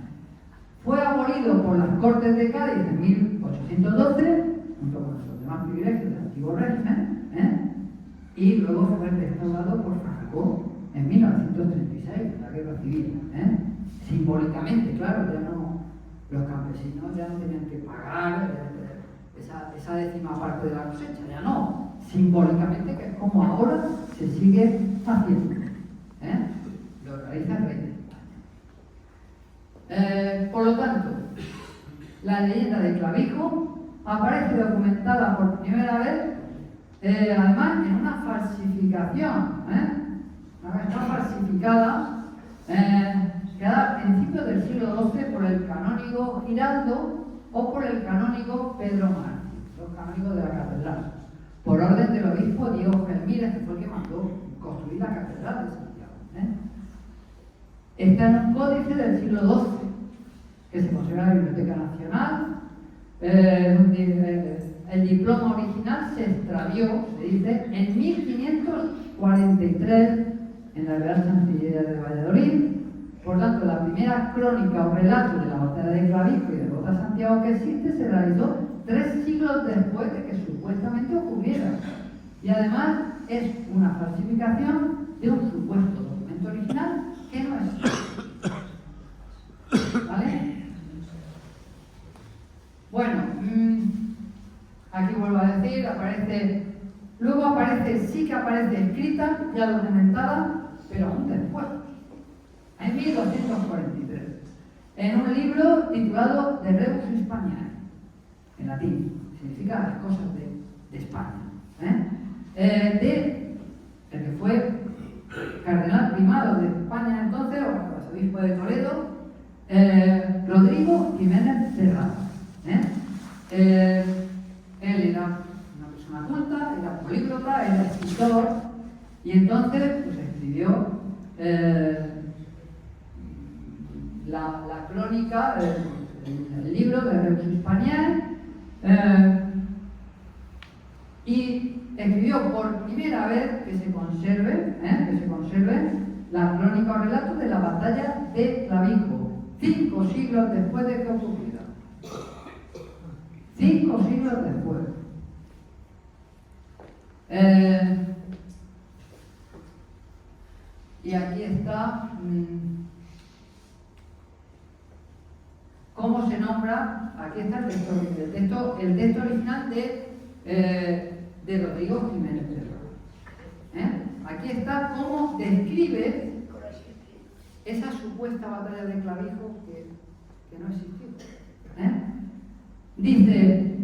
Fue abolido por las Cortes de Cádiz en 1812, junto con los demás privilegios del antiguo régimen, y luego fue restaurado por Franco en 1936, en la Guerra Civil. Simbólicamente, claro, ya no, los campesinos ya no tenían que pagar esa décima parte de la cosecha, ya no. Simbólicamente, que es como ahora se sigue haciendo. Lo realiza el rey de España. Por lo tanto, la leyenda de Clavijo aparece documentada por primera vez, además en una falsificación. Está falsificada que a principios del siglo XII por el canónigo Giraldo o por el canónigo Pedro Martí, los canónigos de la catedral, por orden del obispo Diego Gelmírez, que fue el que mandó construir la catedral de Santiago. Está en un códice del siglo XII, que se conserva en la Biblioteca Nacional. El diploma original se extravió, se dice, en 1543 en la Real Chancillería de Valladolid. Por tanto, la primera crónica o relato de la batalla de Clavijo y del voto a Santiago que existe se realizó 3 siglos después de que supuestamente ocurriera. Y además es una falsificación de un supuesto documento original que no existe. ¿Vale? Bueno, aquí vuelvo a decir, sí que aparece escrita, ya documentada, pero aún después, en 1243, en un libro titulado De Rebus Hispaniae, en latín, significa las cosas de España, el que fue cardenal primado de España entonces, o arzobispo de Toledo, Rodrigo Jiménez de Rada. Él era una persona culta, era políglota, era escritor, y entonces pues, escribió la crónica, el libro de Rebus Hispaniae, y escribió por primera vez que se conserve la crónica o relato de la batalla de Clavijo, 5 siglos después de que ocurriera. 5 siglos después. Y aquí está cómo se nombra, aquí está el texto original de Rodrigo Jiménez de Rada. Aquí está cómo describe esa supuesta batalla de Clavijo que no existió. Dice,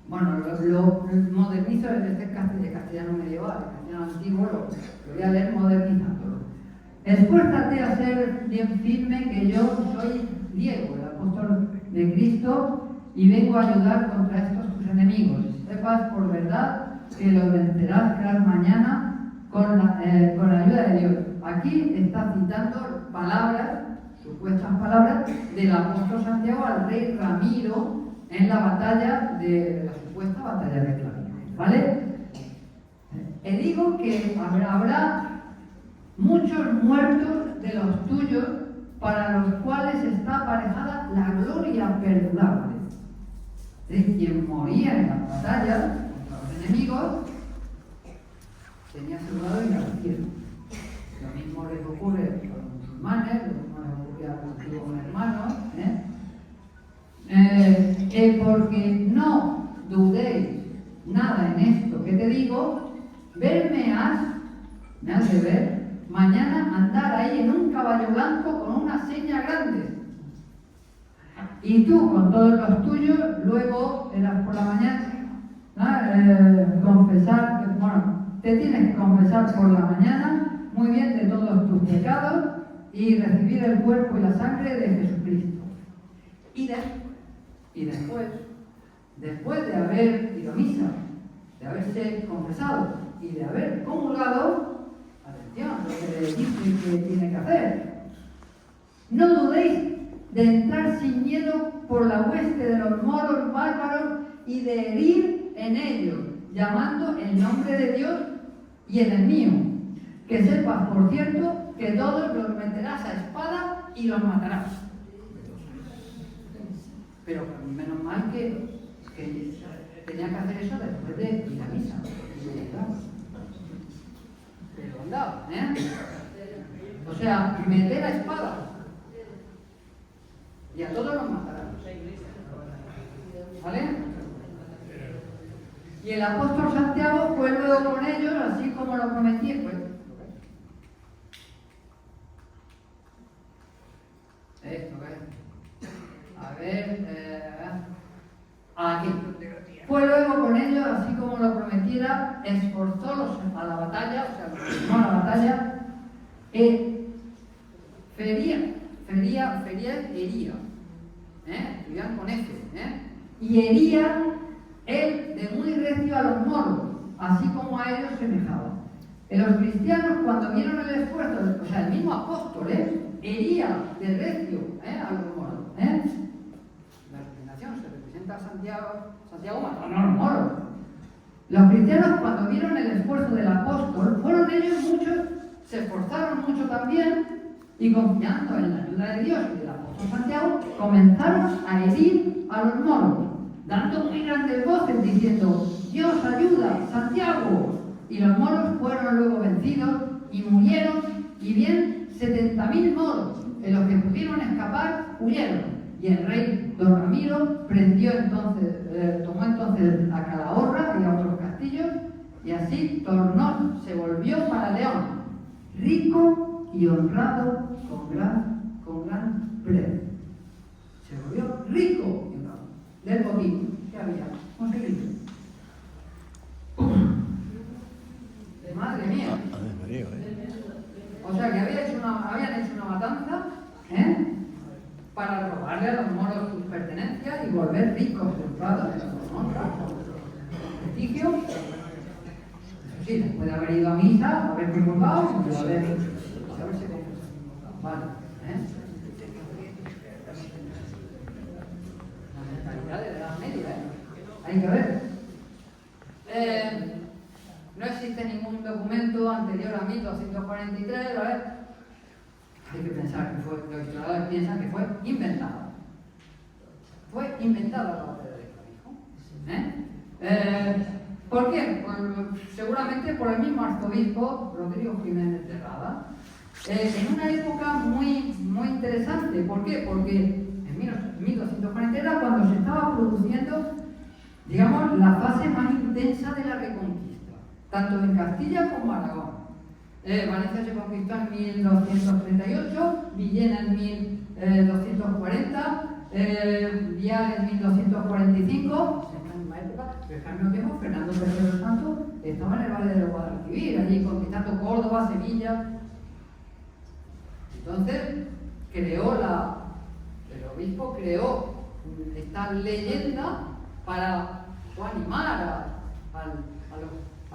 bueno, lo modernizo desde castellano medieval, castellano antiguo, lo voy a leer modernizándolo. Esfuérzate a ser bien firme, que yo soy Diego, el apóstol de Cristo, y vengo a ayudar contra estos tus enemigos. Sepas por verdad que los vencerás cada mañana con la ayuda de Dios. Aquí está citando palabras, supuestas palabras, del apóstol Santiago al rey Ramiro en la batalla la supuesta batalla de Clavijo, ¿vale? Digo que habrá muchos muertos de los tuyos para los cuales está aparejada la gloria perdurable. De quien moría en la batalla contra los enemigos tenía asegurado ir al cielo. Lo mismo les ocurre con musulmanes, lo mismo les ocurría a los antiguos hermanos, porque no dudéis nada en esto que te digo, verme me has de ver, mañana andar ahí en un caballo blanco con una seña grande. Y tú, con todos los tuyos, luego, eras por la mañana, confesar, te tienes que confesar por la mañana, muy bien, de todos tus pecados y recibir el cuerpo y la sangre de Jesucristo. Y después de haber ido a misa, de haberse confesado y de haber comulgado, atención, lo que le dice que tiene que hacer. No dudéis de entrar sin miedo por la hueste de los moros bárbaros y de herir en ellos, llamando el nombre de Dios y en el mío. Que sepas, por cierto, que todos los meterás a espada y los matarás. Pero menos mal que tenía que hacer eso después de ir a misa. Pero andaba, O sea, meter a espada. Y a todos los matarán. ¿Vale? Y el apóstol Santiago fue luego con ellos, así como lo prometí. Pues, esto, a ver, aquí. Fue luego con ellos, así como lo prometiera, esforzólos a la batalla, o sea, no a la batalla, hería, escribían con F, y hería él de muy recio a los moros, así como a ellos semejaba. Los cristianos, cuando vieron el esfuerzo, o sea, el mismo apóstol, hería de recio a los moros. La representación se representa a Santiago matando a los moros. Los cristianos, cuando vieron el esfuerzo del apóstol, fueron ellos muchos, se esforzaron mucho también, y confiando en la ayuda de Dios y del apóstol Santiago, comenzaron a herir a los moros, dando muy grandes voces diciendo: Dios ayuda, Santiago. Y los moros fueron luego vencidos y murieron, y bien 70.000 moros, en los que pudieron escapar, huyeron. Y el rey don Ramiro tomó entonces a Calahorra y a otros castillos, y así se volvió para León, rico y honrado con gran plebe. Se volvió rico y honrado del botín que había conseguido. Madre mía. O sea que habían hecho una matanza para robarle a los moros sus pertenencias y volver ricos, honrados, con honra, con prestigio. Eso sí, después de haber ido a misa, haber comulgado, y haberse confesado. Vale. La mentalidad de la Edad Media, hay que ver. No existe ningún documento anterior a 1243, ¿vale? Hay que pensar que los historiadores piensan que fue inventado. Fue inventada la batalla de Clavijo. ¿Por qué? Seguramente por el mismo arzobispo Rodrigo Jiménez de Rada. En una época muy, muy interesante. ¿Por qué? Porque en 1240 era cuando se estaba produciendo, digamos, la fase más intensa de la Reconquista, tanto en Castilla como Aragón. Valencia se conquistó en 1238, Villena en 1240, Vial en 1245, en la misma época, pero al mismo tiempo Fernando III el Santo estaba en el Valle del Guadalquivir, allí conquistando Córdoba, Sevilla. Entonces, el obispo creó esta leyenda para animar a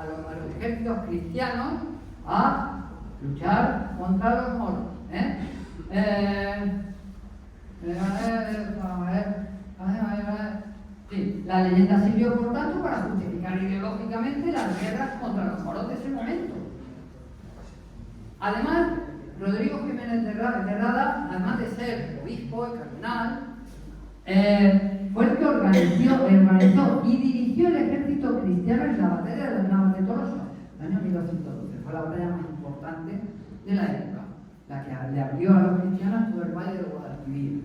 los ejércitos cristianos a luchar contra los moros. Sí, la leyenda sirvió, por tanto, para justificar ideológicamente las guerras contra los moros de ese momento. Además, Rodrigo Jiménez de Rada, además de ser obispo y cardenal, fue el que organizó y dirigió el ejército cristiano en la batalla de los Navas de Tolosa, el año 1212. Fue la batalla más importante de la época. la que le abrió a los cristianos todo el valle del Guadalquivir,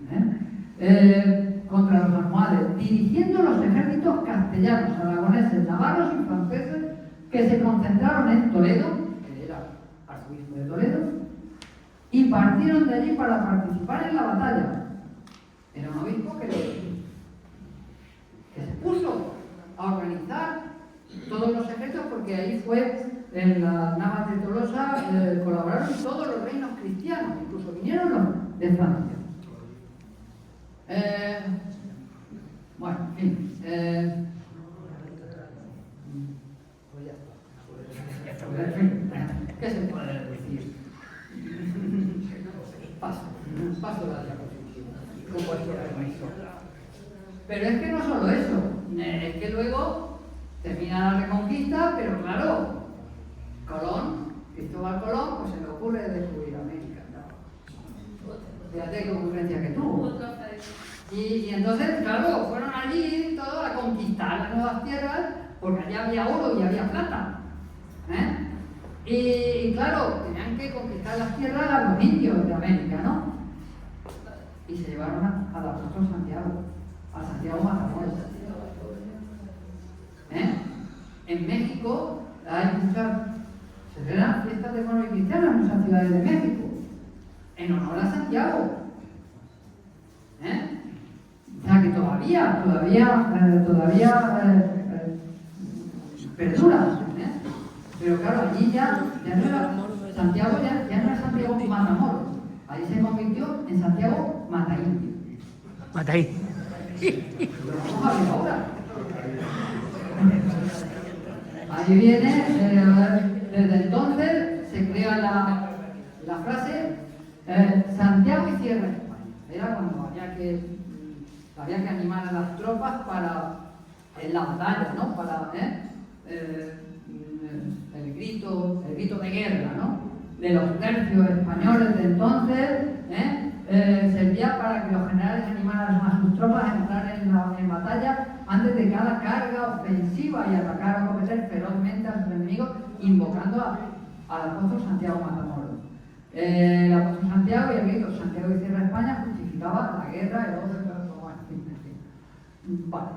contra los almohades, dirigiendo los ejércitos castellanos, aragoneses, navarros y franceses que se concentraron en Toledo, que era arzobispo de Toledo, y partieron de allí para participar en la batalla. Era un obispo que se puso a organizar todos los ejércitos, porque ahí fue, en las navas de Tolosa, colaboraron todos los reinos cristianos, incluso vinieron los de Francia. Bueno, en fin. Pues ya está. En fin, ¿qué se puede decir? Paso la diapositiva, con vuestro permiso. Pero es que no solo eso, es que luego termina la Reconquista, pero claro, Cristóbal Colón, pues se le ocurre descubrir América, ¿no? Fíjate qué ocurrencia que tuvo. Y entonces, claro, fueron allí todos a conquistar las nuevas tierras, porque allá había oro y había plata. Y claro, tenían que conquistar las tierras a los indios de América, ¿no? Y se llevaron al apóstol Santiago, a Santiago Matamoros. En México hay muchas, se celebran fiestas de moros y cristianos en muchas ciudades de México, en honor a Santiago. O sea que todavía perdura. Pero claro, allí ya no era Santiago, ya no era Santiago Matamoros. Ahí se convirtió en Santiago Mataindio. Mataí. Lo vamos a ver ahora. Ahí viene, desde entonces se crea la frase Santiago y cierra España. Era cuando había que animar a las tropas en la batalla, ¿no? Para el grito de guerra, ¿no? De los tercios españoles de entonces, servía para que los generales animaran a sus tropas a entrar en batalla antes de cada carga ofensiva y atacar o cometer ferozmente a sus enemigos, invocando al apóstol Santiago Matamoros. El apóstol Santiago y el grito Santiago y cierra España justificaba la guerra, el odio, en fin. Vale.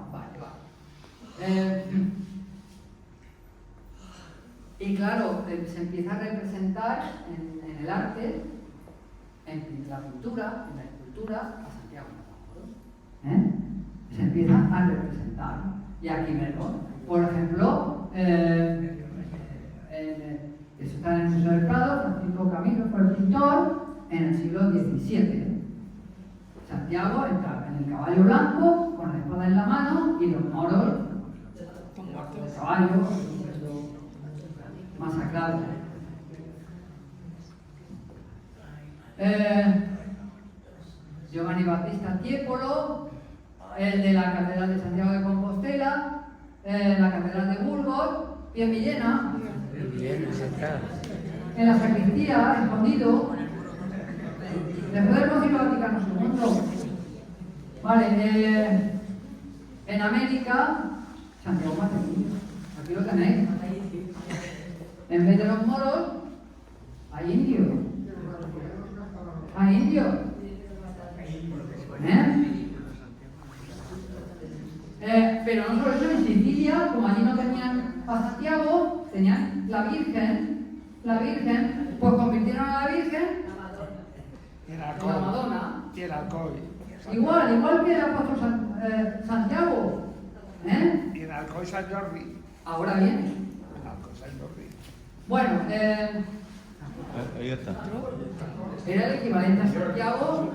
Y claro, se empieza a representar en el arte, en la pintura, en la escultura, a Santiago Matamoros. Se empieza a representar. Y aquí vemos, por ejemplo, eso está en el Museo del Prado. Francisco Camilo fue el pintor en el siglo XVII. Santiago está en el caballo blanco, con la espada en la mano, y los moros, los caballos, masacrados. Giovanni Battista Tiepolo, el de la Catedral de Santiago de Compostela, la Catedral de Burgos, Pie Villena, en la sacristía, escondido, después del Concilio Vaticano II. Vale, en América, Santiago Mataindio, aquí lo tenéis. En vez de los moros, hay indios. Hay indios. Pero no solo eso, en Sicilia, como allí no tenían a Santiago, tenían la Virgen, pues convirtieron a la Virgen en la Madonna. Y el alcohol. Igual que el apóstol Santiago. Y el alcohol San Jordi. Ahora viene. El alcohol San Jordi. Bueno, Ahí está. era el equivalente a Santiago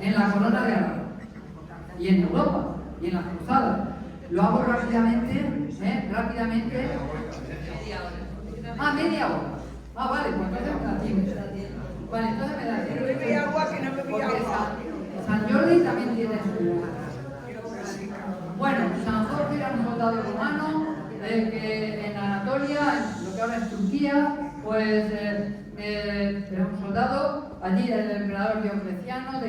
en la corona de Aragón y en Europa y en las cruzadas. Lo hago rápidamente. Media hora. Vale, pues entonces me da tiempo. Vale, entonces me da tiempo. Bebí agua, que no bebí agua. San Jordi también tiene su... Bueno, San Jorge era un soldado romano que en Anatolia, en lo que ahora es Turquía, pues era un soldado. Allí el emperador Diocleciano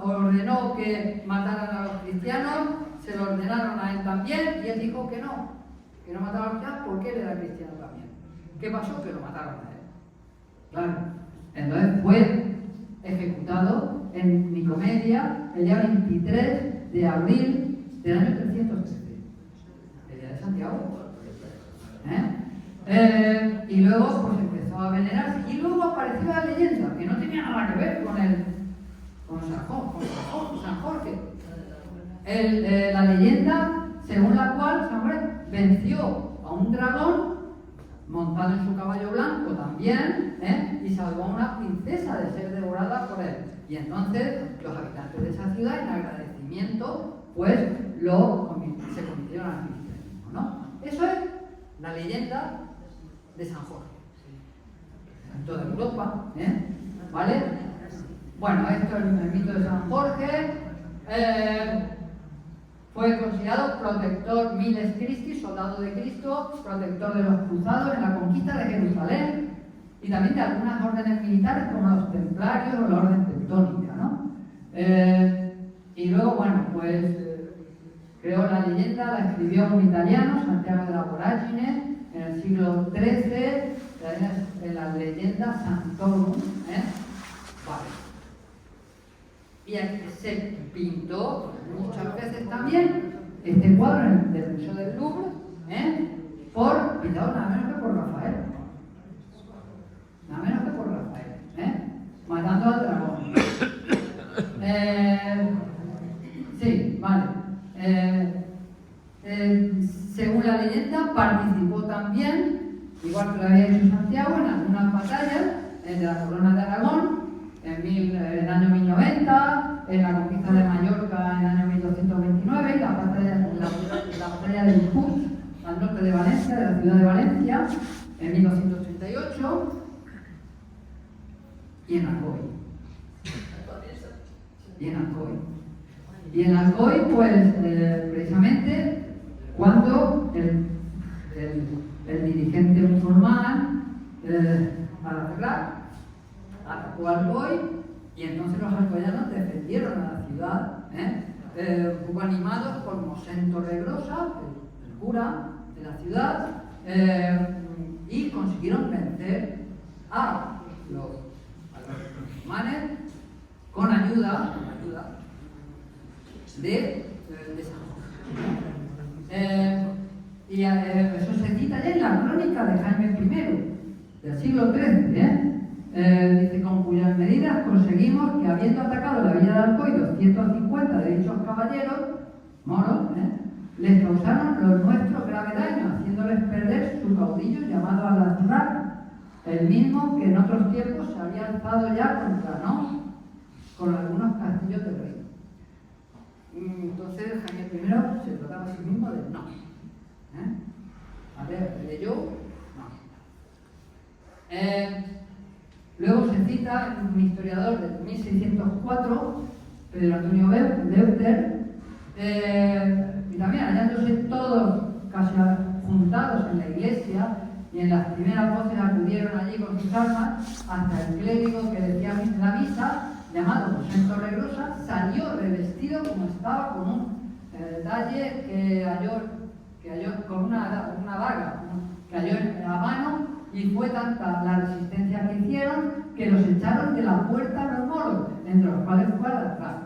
ordenó que mataran a los cristianos, se lo ordenaron a él también, y él dijo que no mataron a los cristianos porque él era cristiano también. ¿Qué pasó? Que lo mataron a él. Claro, Entonces fue ejecutado en Nicomedia el día 23 de abril del año 313, el día de Santiago. Y luego pues empezó a venerarse, y luego apareció la leyenda que no tenía nada que ver con San Jorge. La leyenda según la cual San Jorge venció a un dragón montado en su caballo blanco también, y salvó a una princesa de ser devorada por él. Y entonces los habitantes de esa ciudad, en agradecimiento, pues se convirtieron al cristianismo, ¿no? Eso es la leyenda de San Jorge. En toda Europa, ¿vale? Bueno, esto es el mito de San Jorge. Fue considerado protector Miles Christi, soldado de Cristo, protector de los cruzados en la conquista de Jerusalén y también de algunas órdenes militares como los templarios o la orden teutónica, ¿no? Y luego, bueno, pues creó la leyenda, la escribió un italiano, Santiago de la Voragine, en el siglo XIII, en la leyenda Santorum, Vale. Y se pintó muchas veces también este cuadro del Museo del Louvre, pintado nada menos que por Rafael. Nada menos que por Rafael, matando al dragón. Sí, vale. Según la leyenda, participó también, igual que lo había hecho Santiago, en algunas batallas de la Corona de Aragón, en el año 1090, en la conquista de Mallorca en el año 1229, y la batalla de Puig, al norte de Valencia, de la ciudad de Valencia, en 1238, y en Alcoy. Y en Alcoy, pues, precisamente, cuando el dirigente musulmán, Al-Azraq, atacó a Alcoy, y entonces los alcoyanos defendieron a la ciudad, un poco animados por Mosén Torregrosa, el cura de la ciudad, y consiguieron vencer a los musulmanes con ayuda de San Jorge. Y eso se cita ya en la crónica de Jaime I, del siglo XIII, dice, con cuyas medidas conseguimos que, habiendo atacado la villa de Alcoy 250 de dichos caballeros moros, les causaron los nuestros grave daño, haciéndoles perder su caudillo llamado Al-Azraq, el mismo que en otros tiempos se había alzado ya contra nos con algunos castillos del reino. Entonces Jaime I se trataba a sí mismo de no. A ver, leyó no. Luego se cita un historiador de 1604, Pedro Antonio Deuter, y también hallándose todos casi juntados en la iglesia, y en las primeras voces acudieron allí con sus armas, hasta el clérigo que decía la misa, llamado Mosén Torregrosa, salió revestido como estaba, con un talle que halló con una daga que halló en la mano, y fue tanta la resistencia que hicieron que los echaron de la puerta a los moros, entre los cuales fue Al-Azraq.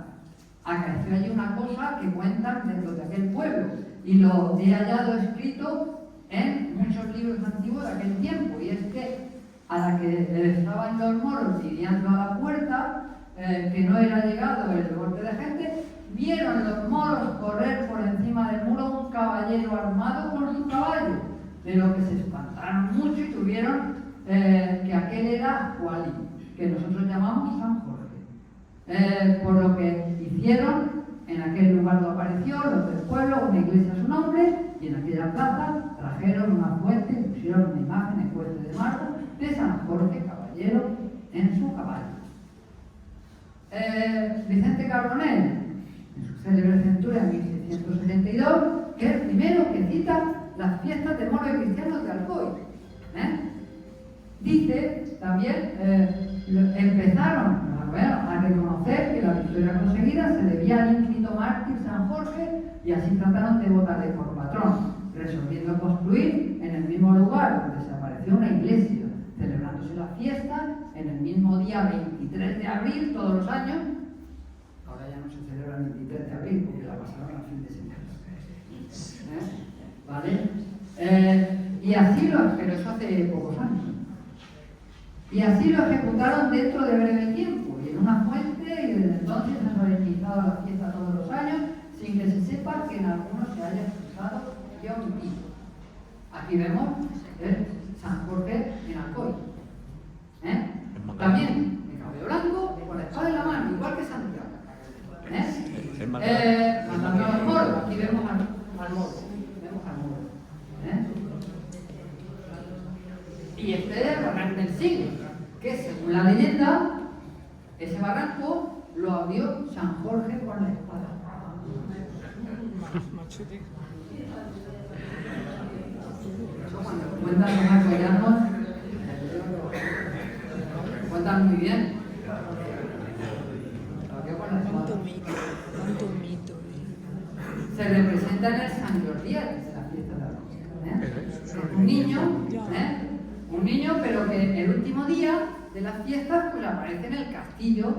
Acaeció allí una cosa que cuentan dentro de aquel pueblo, y lo he hallado escrito en muchos libros antiguos de aquel tiempo, y es que a la que estaban los moros lidiando a la puerta, que no era llegado el golpe de gente, vieron los moros correr por encima del muro un caballero armado con su caballo, de lo que se espantaron mucho y tuvieron que aquel era Jualí, que nosotros llamamos San Jorge. Por lo que hicieron, en aquel lugar donde apareció, los del pueblo, una iglesia a su nombre, y en aquella plaza trajeron una fuente y pusieron una imagen en fuente de mármol de San Jorge, caballero, en su caballo. Vicente Carbonell, en su célebre centuria en 1672, que es el primero que cita las fiestas de moros y cristianos de Alcoy. Dice también, empezaron a reconocer que la victoria conseguida se debía al ínclito mártir San Jorge, y así trataron de votarle por patrón, resolviendo construir en el mismo lugar donde se apareció una iglesia, celebrando celebrándose la fiesta en el mismo día 23 de abril todos los años. Ahora ya no se celebra el 23 de abril porque la pasaron a fin de semana. ¿Vale? Y así pero eso hace pocos años. Y así lo ejecutaron dentro de breve tiempo, y en una fuente, y desde entonces han solemnizado la fiesta todos los años, sin que se sepa que en algunos se haya expulsado y omitido. Aquí vemos el San Jorge en Alcoy. También de cabello blanco, con la espada en la mano, igual que Santiago. Mandando al moro, aquí vemos al moro. Y este es el barranco del siglo, que según la leyenda, ese barranco lo abrió San Jorge con la espada. Eso cuando cuentan los alcoyanos, cuentan muy bien. Lo abrió con la espada. Cuánto mito. Se representa en el San Jordi, que es la fiesta de la un niño, pero que el último día de las fiestas pues aparece en el castillo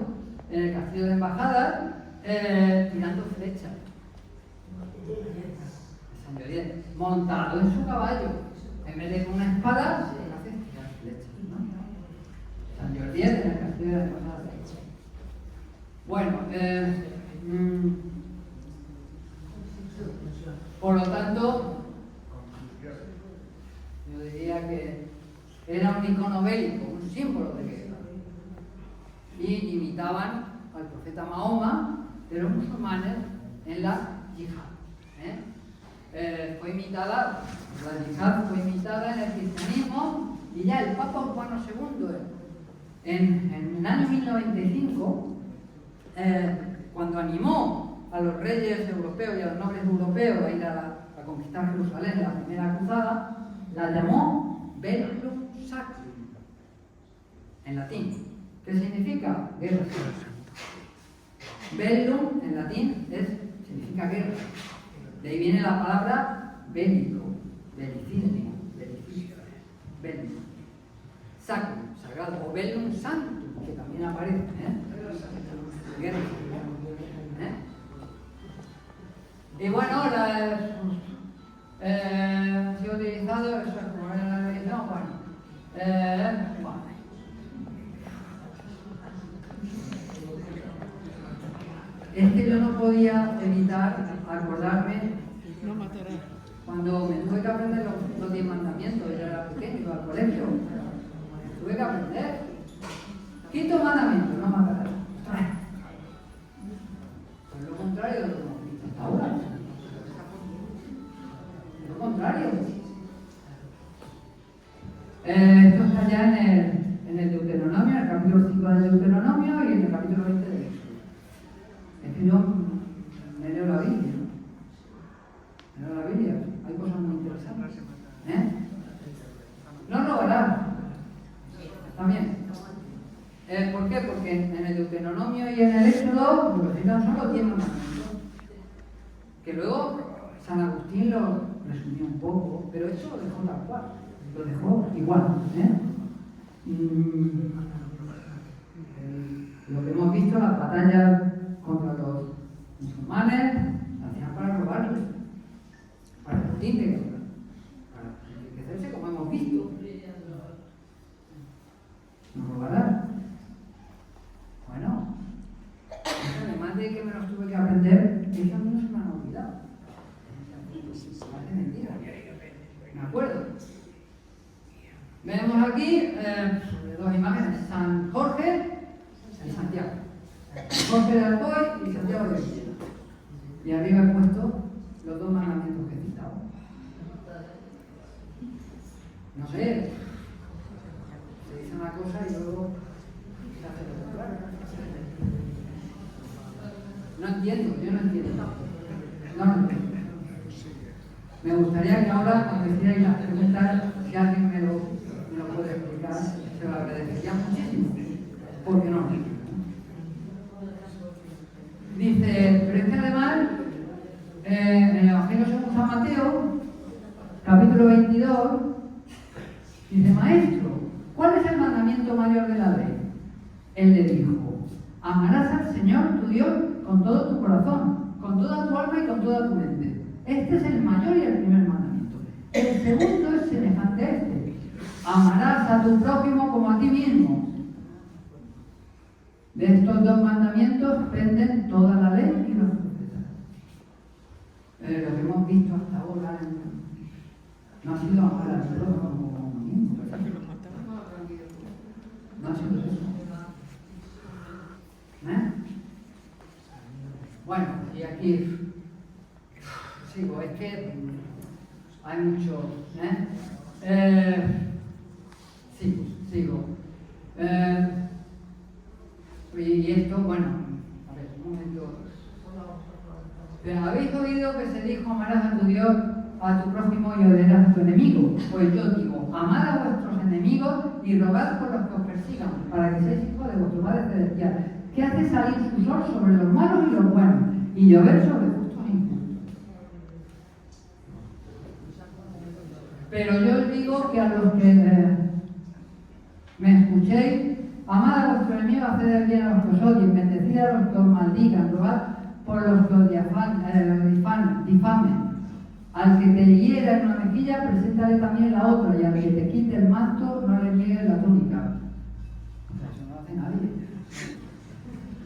de embajadas, tirando flechas. San Jordi, montado en su caballo, en vez de con una espada, se hace tirar flechas, ¿no? San Jordi en el castillo de embajadas. Bueno, por lo tanto, yo diría que era un icono bélico, un símbolo de guerra. Y imitaban al profeta Mahoma de los musulmanes en la yihad. La yihad fue imitada en el cristianismo, y ya el Papa Urbano II, en el año 1095, cuando animó a los reyes europeos y a los nobles europeos a ir a conquistar Jerusalén, la primera cruzada, la llamó Bellum Sacrum, en latín. ¿Qué significa? Guerra. Bellum, en latín, significa guerra. De ahí viene la palabra bélico, belicismo, bellum. Sacrum, sagrado, o Bellum Sanctum, que también aparece, guerra. Y bueno, ha sido utilizado, eso es como era la religión, bueno. Es que yo no podía evitar acordarme cuando me tuve que aprender los 10 mandamientos. Yo era pequeño, iba al colegio, tuve que aprender. Quinto mandamiento, no matarás. Pues lo contrario de lo que hemos visto hasta ahora. Lo contrario. Esto está ya en el Deuteronomio, en el capítulo 5 del Deuteronomio y en el capítulo 20 de Éxodo. Es que yo me leo la Biblia, ¿no? Me leo la Biblia, hay cosas muy interesantes. No robarás. También. ¿Por qué? Porque en el Deuteronomio y en el Éxodo lo que citan son los 10 mandamientos. Que luego San Agustín lo resumió un poco, pero eso lo dejó tal cual. Lo dejó igual. Lo que hemos visto, las batallas contra los musulmanes, las hacían para robarles, para discutir, para enriquecerse, como hemos visto. ¿No robarán? Bueno, además de que me los tuve que aprender, ellos a mí no se me han olvidado. Parece mentira. Me acuerdo. Vemos aquí dos imágenes, San Jorge y Santiago. Jorge de Alcoy y Santiago de Villa. Y arriba he puesto los 2 mandamientos que he citado. No sé, se dice una cosa y luego se hace lo contrario. No entiendo, yo no entiendo. No lo entiendo. Me gustaría que ahora, cuando hicierais las preguntas, si alguien me lo puede explicar, se lo agradecería muchísimo. Porque no lo entiendo. Dice, pero es que además, en el Evangelio según San Mateo, capítulo 22, dice, Maestro, ¿Cuál es el mandamiento mayor de la ley? Él le dijo: amarás al Señor tu Dios con todo tu corazón, con toda tu alma y con toda tu mente. Este es el mayor y el primer mandamiento. El segundo es semejante a este: amarás a tu prójimo como a ti mismo. De estos dos mandamientos penden toda la ley y los profetas. Lo que hemos visto hasta ahora no ha sido amar al prójimo como a uno mismo. No ha sido eso. Bueno, y aquí sigo, es que hay mucho. Sigo. Y esto, bueno, a ver, un momento. ¿Habéis oído que se dijo: amarás a tu Dios, a tu prójimo y odiarás a tu enemigo? Pues yo digo: amad a vuestros enemigos y rogad por los que os persigan, para que seáis hijos de vuestro Padre Celestial, que hace salir su sol sobre los malos y los buenos, y llover sobre justos e injustos. Pero yo os digo que a los que me escuchéis, amad a vuestro enemigo, haced el bien a los que os odien, bendecid a los que os maldigan, rogad por los que os difamen. Al que te hiera en una mejilla, preséntale también la otra, y al que te quite el manto, no le niegues la túnica. O sea, eso no lo hace nadie.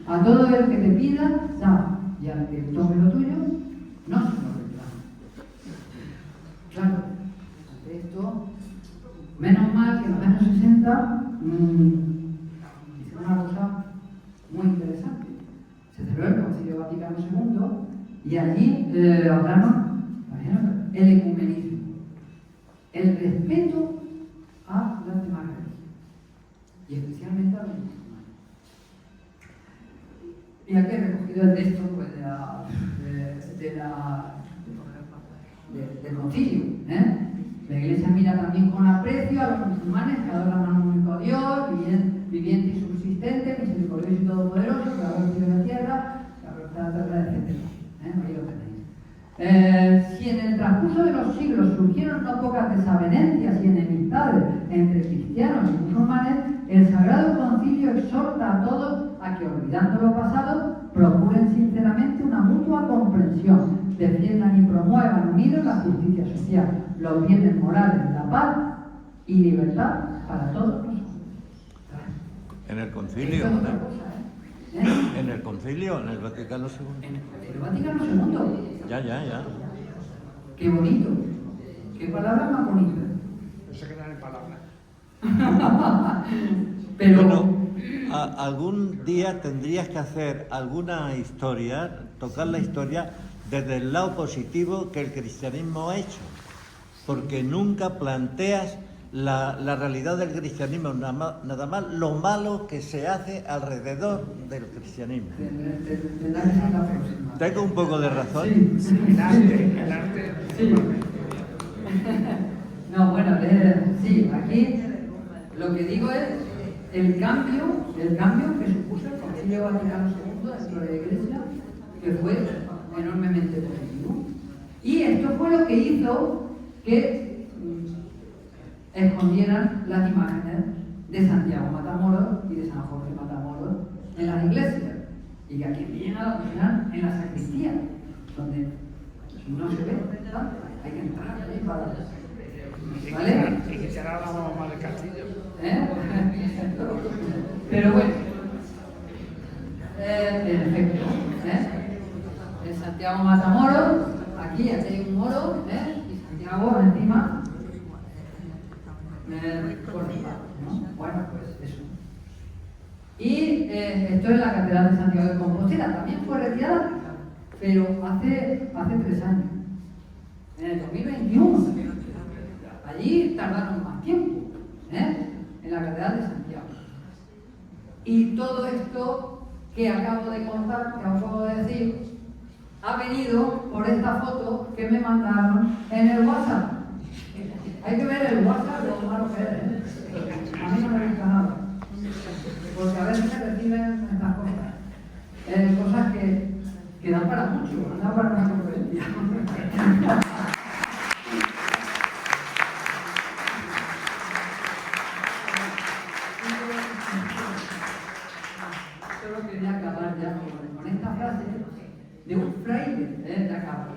A todo el que te pida, da, y al que tome lo tuyo, no se lo reclama. Claro, ante esto, menos mal que en los años 60 hicieron una cosa muy interesante. Se celebró el Concilio Vaticano II y allí hablaron el ecumenismo, el respeto a las demás religiones y especialmente a los musulmanes. Y aquí he recogido el texto pues, del concilio. La Iglesia mira también con aprecio a los musulmanes que adoran a un único Dios, viviente y subsistente, misericordioso y todopoderoso, que ha cielo y la tierra, etc. Ahí lo tenéis. Si en el transcurso de los siglos surgieron no pocas desavenencias y enemistades entre cristianos y musulmanes, el Sagrado Concilio exhorta a todos a que, olvidando lo pasado, procuren sinceramente una mutua comprensión, defiendan y promuevan unidos la justicia social, los bienes morales, la paz y libertad para todos nosotros. En el concilio, ¿no? En el concilio, en el Vaticano II. En el Vaticano II. Ya. Qué bonito. Qué palabras más bonitas. No se quedan en palabras. Pero bueno, algún día tendrías que hacer alguna historia, tocar la historia desde el lado positivo que el cristianismo ha hecho, porque nunca planteas la realidad del cristianismo, nada más lo malo que se hace alrededor del cristianismo. ¿Tengo un poco de razón? Sí. El arte. Sí. No, bueno, sí, aquí lo que digo es el cambio que supuso el Concilio Vaticano II dentro de la Iglesia, que fue enormemente positivo. Y esto fue lo que hizo que escondieran las imágenes de Santiago Matamoros y de San Jorge Matamoros en las iglesias, y que aquí vienen a adoctrinar en la sacristía, donde no se ve, ¿no? Hay que entrar ahí para... ¿Vale? Y que se hará la mamá del castillo. Pero bueno, en efecto, en Santiago Matamoros, aquí hay un moro, y Santiago encima. ¿No? Bueno, pues eso. Y esto es la Catedral de Santiago de Compostela. También fue retirada, pero hace 3 años, en el 2021. Allí tardaron más tiempo, en la Catedral de Santiago. Y todo esto que acabo de contar, que acabo de decir, ha venido por esta foto que me mandaron en el WhatsApp. Hay que ver el WhatsApp de lo malo que es. A mí no me gusta nada. Porque a veces se reciben estas cosas. Cosas que dan para mucho, dan para una conferencia. de un fraile de acá,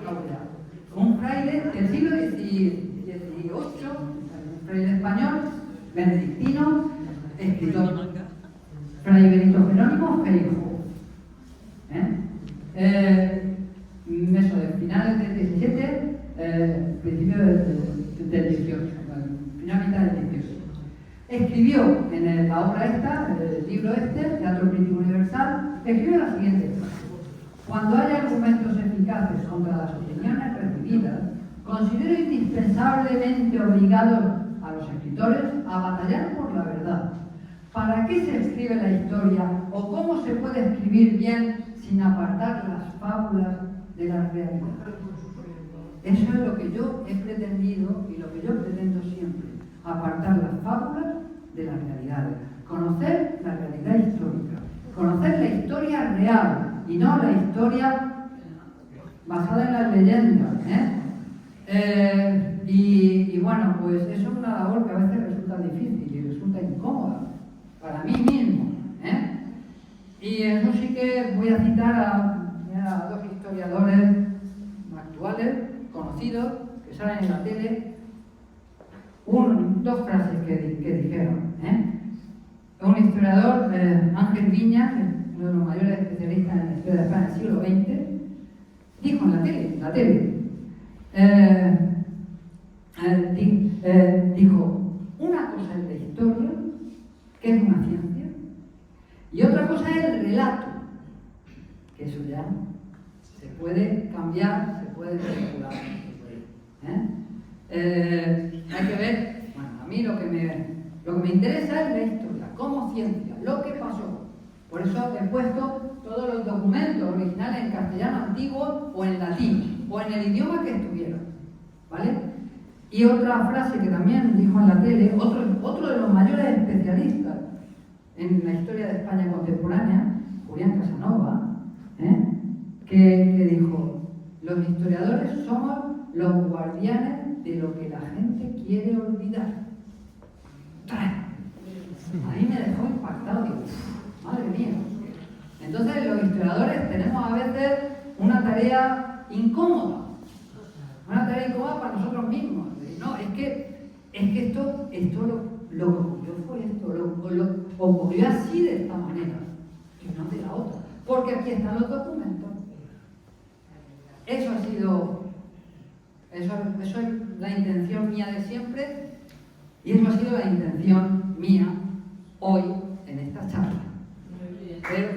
un fraile del siglo XVIII, un fraile español, benedictino, escritor, Fray Benito Jerónimo Feijoo. Eso de finales del 17, principio del 18, final mitad del 18. Escribió en la obra esta, el libro este, Teatro Crítico Universal, escribió la siguiente frase: cuando haya argumentos eficaces contra las opiniones recibidas, considero indispensablemente obligados a los escritores a batallar por la verdad. ¿Para qué se escribe la historia o cómo se puede escribir bien sin apartar las fábulas de la realidad? Eso es lo que yo he pretendido y lo que yo pretendo siempre: apartar las fábulas de las realidades, conocer la realidad histórica, conocer la historia real y no la historia basada en las leyendas. Y bueno, pues eso es una labor que a veces resulta difícil y resulta incómoda para mí mismo. Y eso sí que voy a citar a dos historiadores actuales, conocidos, que salen en la tele, dos frases que dijeron. Un historiador, Ángel Viñas, uno de los mayores especialistas en la historia de España del siglo XX, dijo en la tele, dijo: una cosa es la historia, que es una ciencia, y otra cosa es el relato, que eso ya se puede cambiar, se puede manipular. Hay que ver, bueno, a mí lo que me interesa es la historia, como ciencia, lo que pasó. Por eso he puesto todos los documentos originales en castellano antiguo o en latín, o en el idioma que estuvieran, ¿vale? Y otra frase que también dijo en la tele, otro de los mayores especialistas en la historia de España contemporánea, Julián Casanova, que dijo: los historiadores somos los guardianes de lo que la gente quiere olvidar. A mí me dejó impactado, digo, madre mía. Entonces los historiadores tenemos a veces una tarea incómoda para nosotros mismos. No, es que esto lo que ocurrió fue esto, lo ocurrió así, de esta manera, y no de la otra, porque aquí están los documentos. Eso es la intención mía de siempre, y eso ha sido la intención mía hoy en esta charla. Pero